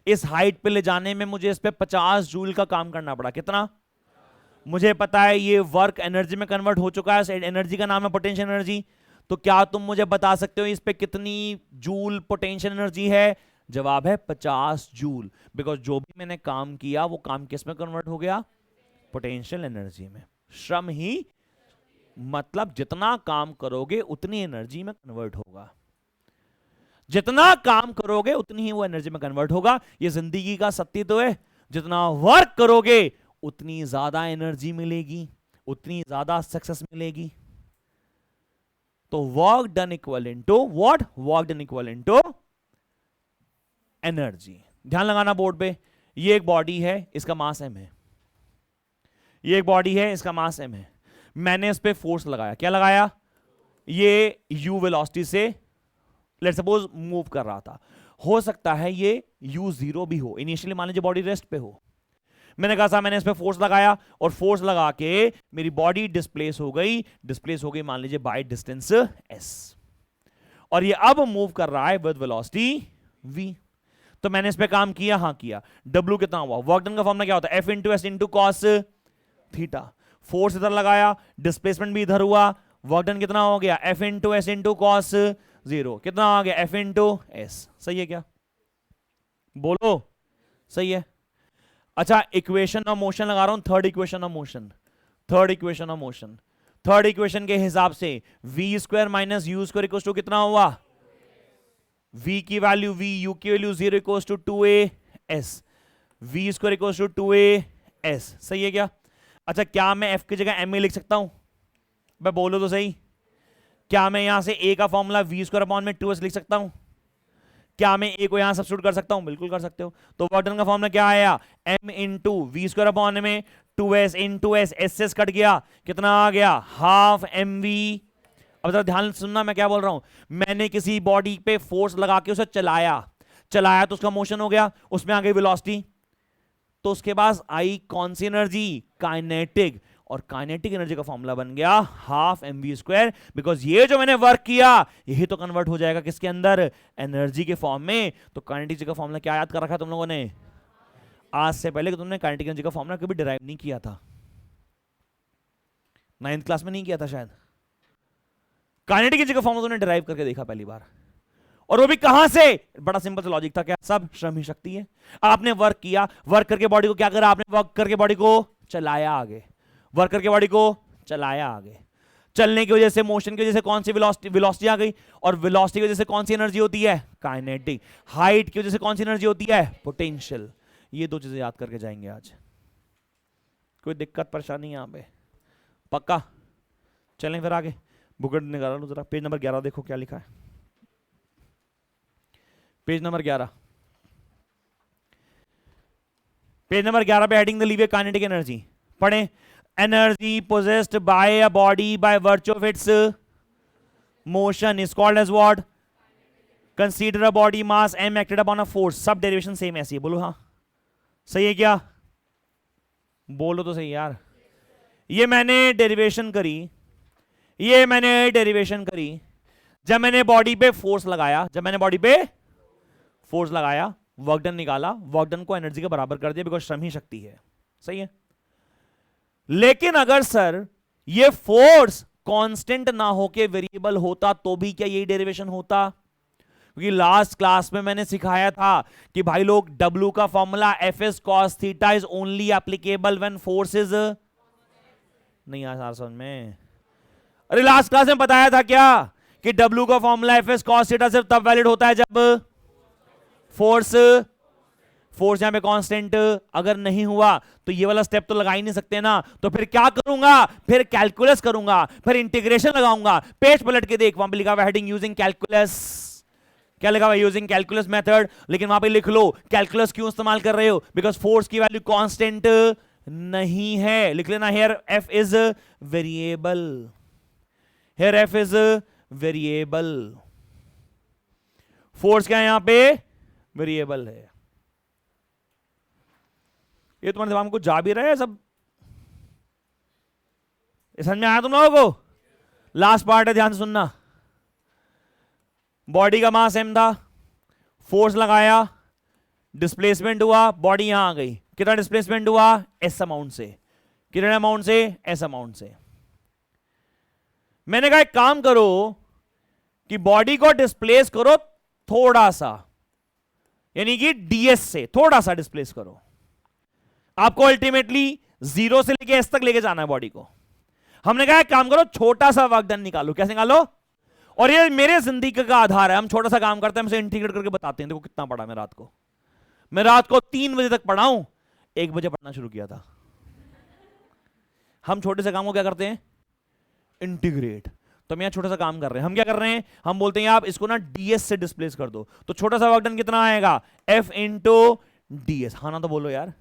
इस हाइट पे ले जाने में मुझे इस पे 50 जूल का काम करना पड़ा। कितना? मुझे पता है ये वर्क एनर्जी में कन्वर्ट हो चुका है, एनर्जी का नाम है पोटेंशियल एनर्जी। तो क्या तुम मुझे बता सकते हो इस पे कितनी जूल पोटेंशियल एनर्जी है? जवाब है 50 जूल, बिकॉज जो भी मैंने काम किया वो काम किस में कन्वर्ट हो गया? पोटेंशियल एनर्जी में। श्रम ही मतलब जितना काम करोगे उतनी एनर्जी में कन्वर्ट होगा, जितना काम करोगे उतनी ही वो एनर्जी में कन्वर्ट होगा। ये जिंदगी का सत्य तो है, जितना वर्क करोगे उतनी ज्यादा एनर्जी मिलेगी, उतनी ज्यादा सक्सेस मिलेगी। तो work done equal into what? Work done equal into energy. ध्यान लगाना बोर्ड पे, ये एक बॉडी है, इसका मास m है। ये एक बॉडी है, इसका मास m है। मैंने इस पे फोर्स लगाया, क्या लगाया? ये u वेलोसिटी से लेट्स सपोज मूव कर रहा था। हो सकता है ये u0 भी हो, इनिशियली मान लीजिए बॉडी रेस्ट पे हो। मैंने कहा साहब मैंने इस पे फोर्स लगाया और फोर्स लगा के मेरी बॉडी डिस्प्लेस हो गई मान लीजिए बाय डिस्टेंस s, और ये अब मूव कर रहा है विद वेलोसिटी v। तो मैंने इस पे काम किया, हाँ किया। W कितना हुआ? वर्क डन का फॉर्मूला क्या होता है? F into S into cos theta. Force इधर लगाया, डिस्प्लेसमेंट भी इधर हुआ, वर्क डन कितना हो गया? F into S into cos 0 कितना आ गया? F into S. सही है क्या? बोलो सही है। अच्छा, इक्वेशन ऑफ मोशन लगा रहा हूं, third equation of motion. Third equation के हिसाब से v square minus U square equal to कितना हुआ? v की वैल्यू v, u की वैल्यू 0 equal to 2as, v square equal to 2as। सही है क्या? अच्छा, क्या मैं f की जगह ma लिख सकता हूं? मैं बोलो तो सही, क्या मैं यहां से a का फॉर्मूला v स्क्वायर अपॉन में 2s लिख सकता हूं? क्या मैं a को यहां सब्स्टिट्यूट कर सकता हूं? बिल्कुल कर सकते हो। तो वर्क डन का फॉर्मूला क्या आया? m into V square upon में 2s into S, S cut गया, कितना आ गया? Half mv। अब जरा ध्यान सुनना मैं क्या बोल रहा हूं। मैंने किसी बॉडी पे फोर्स लगा के उसे चलाया तो उसका मोशन हो गया, उसमें आ गई वेलोसिटी, तो उसके पास आई कौन सी एनर्जी? काइनेटिक। और काइनेटिक एनर्जी का फॉर्मूला बन गया हाफ mv स्क्वायर, बिकॉज ये जो मैंने वर्क किया यही तो कन्वर्ट हो जाएगा किसके अंदर? एनर्जी के फॉर्म में। तो काइनेटिक का फॉर्मूला क्या याद कर रखा है तुम लोगों ने? आज से पहले कि तुमने काइनेटिक एनर्जी का फॉर्मूला कभी डिराइव नहीं किया था, 9th क्लास में नहीं किया था शायद। काइनेटिक एनर्जी का फॉर्मूला तुमने डिराइव करके देखा पहली बार, और वो भी कहां से? बड़ा सिंपल सा लॉजिक था, क्या? सब श्रम ही शक्ति है। आपने वर्क किया, वर्क करके बॉडी को क्या करा? आपने वर्क करके बॉडी को चलाया आगे, वर्क करके बॉडी को चलाया आगे। चलने की वजह से, मोशन की वजह से कौन सी वेलोसिटी आ गई, और वेलोसिटी की वजह से कौन सी एनर्जी होती है? काइनेटिक। हाइट की वजह से कौन सी एनर्जी होती है? पोटेंशियल। ये दो चीजें याद करके जाएंगे आज। कोई दिक्कत परेशानी यहां पे? पक्का? चलें फिर आगे। बुक निकाल लो जरा, पेज नंबर 11 देखो क्या लिखा है। पेज नंबर 11 पे heading the leave kinetic energy पढ़ें। Energy possessed by a body by virtue of its motion is called as what? Consider a body mass m acted upon a force। सब derivation same ऐसी है, बोलो हाँ सही है क्या? बोलो तो सही यार। ये मैंने डेरिवेशन करी जब मैंने बॉडी पे फोर्स लगाया, वर्क डन निकाला, वर्क डन को एनर्जी के बराबर कर दिया, बिकॉज श्रम ही शक्ति है। सही है। लेकिन अगर सर ये फोर्स कांस्टेंट ना होके वेरिएबल होता तो भी क्या यही डेरिवेशन होता? क्योंकि लास्ट क्लास में मैंने सिखाया था कि भाई लोग W का formula Fs cos theta is only applicable when force is नहीं आ समझ में। अरे लास्ट क्लास में बताया था क्या कि W का फॉर्मूला Fs cos थीटा सिर्फ तब वैलिड होता है जब फोर्स यहां पे कांस्टेंट अगर नहीं हुआ तो ये वाला स्टेप तो लगा ही नहीं सकते ना। तो फिर क्या करूंगा? फिर कैलकुलस करूंगा, फिर इंटीग्रेशन लगाऊंगा। पेज पलट के देख, वहां पे लिखा हुआ हेडिंग यूजिंग कैलकुलस। क्या लिखा हुआ? Using calculus method. लेकिन वहां पे लिख लो कैलकुलस क्यों इस्तेमाल कर रहे हो? बिकॉज फोर्स की वैल्यू कांस्टेंट नहीं है। लिख लेना here F is variable, here F is variable. Force क्या है यहां पे? वेरिएबल है। ये तुम्हारे दिमाग में कुछ जा भी रहा है? सब समझ में आया तुम लोगों को? लास्ट पार्ट है, ध्यान से सुनना। बॉडी का मास m था, फोर्स लगाया, डिस्प्लेसमेंट हुआ, बॉडी यहां आ गई। कितना डिस्प्लेसमेंट हुआ? s अमाउंट से। कितने अमाउंट से? s अमाउंट से। मैंने कहा एक काम करो कि बॉडी को डिस्प्लेस करो थोड़ा सा, यानी कि ds से थोड़ा सा डिस्प्लेस करो। आपको अल्टीमेटली 0 से लेके s तक लेके जाना है बॉडी को। हमने कहा एक काम करो, छोटा सा वर्क डन निकालो। कैसे निकालो? और ये मेरे जिंदगी का आधार है। हम छोटा सा काम करते हैं, हमसे इंटीग्रेट करके बताते हैं। देखो कितना पढ़ा मैं रात को। मैं रात को 3 बजे तक पढ़ा हूं, 1 बजे पढ़ना शुरू किया था। हम छोटे से काम को क्या करते हैं? इंटीग्रेट। तो हम यहां छोटा सा काम कर रहे हैं। हम क्या कर रहे हैं? हम बोलते हैं आप इसको ना ds से डिस्प्लेस कर दो। तो छोटा सा वर्क डन कितना आएगा? F into ds। हाँ ना तो बोलो यार।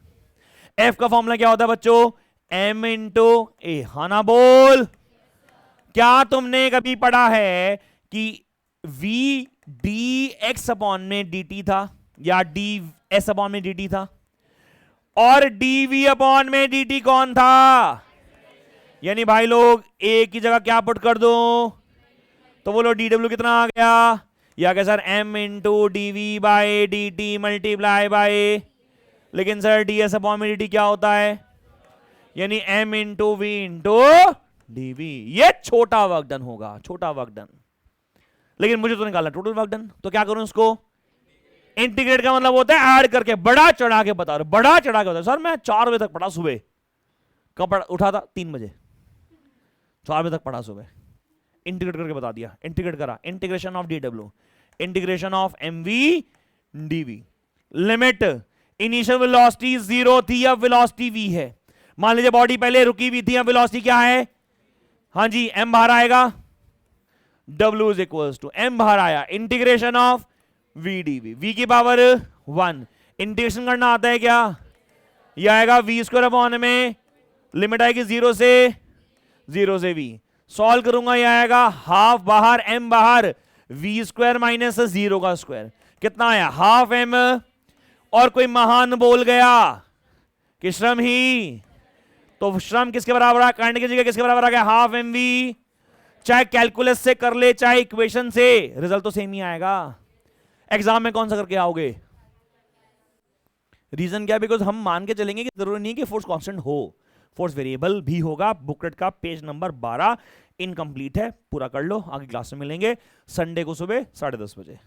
F का फॉर्मूला क्या होता है बच्चों? M इंटू ए। हाँ ना बोल। क्या तुमने कभी पढ़ा है कि v dx अपॉन में dt था या d s अपॉन में dt था? और dv अपॉन में dt कौन था? यानी भाई लोग a की जगह क्या पुट कर दो? तो बोलो dw कितना आ गया? या क्या sir m into dv by dt multiply by, लेकिन सर ds अपॉन में dt क्या होता है? यानी m into v into dv। ये छोटा वर्क डन होगा, छोटा वर्क डन। लेकिन मुझे तो निकालना टोटल वर्क डन, तो क्या करूं इसको? इंटीग्रेट का मतलब होता है ऐड करके, बड़ा चढ़ा के बता रहे, बड़ा चढ़ा के होता है। सर मैं 4 बजे तक पढ़ा सुबह, कब उठा था? 3 बजे, 4 बजे तक पढ़ा सुबह, इंटीग्रेट करके बता दिया। इंटीग्रेट करा, integration of dw, integration of mv dv। Limit initial velocity 0 थी, अब वेलोसिटी v है। मान लीजिए बॉडी पहले रुकी हुई थी, अब वेलोसिटी क्या है? हाँ जी, m बाहर आएगा, w is equals to m बाहर आया, integration of v dv, v की पावर 1। इंटीग्रेशन करना आता है क्या? यह आएगा v स्क्वायर अपॉन में, लिमिट आएगी 0 से v। सॉल्व करूंगा, यह आएगा हाफ बाहर m बाहर, v स्क्वायर माइनस 0 का स्क्वायर, कितना आया? Half m। और कोई महान बोल गया कि श्रम ही, तो श्रम किसके बराबर है? करंट की जगह किसके बराबर आ गया? Half mv। चाहे कैलकुलस से कर ले चाहे इक्वेशन से, रिजल्ट तो सेम ही आएगा। एग्जाम में कौन सा करके आओगे? रीजन क्या? बिकॉज हम मान के चलेंगे कि जरूरी नहीं कि फोर्स कांस्टेंट हो, फोर्स वेरिएबल भी होगा। बुकलेट का पेज नंबर 12 इनकम्प्लीट है, पूरा कर लो। आगे क्लास में मिलेंगे संडे को सुबह 10:30 बजे।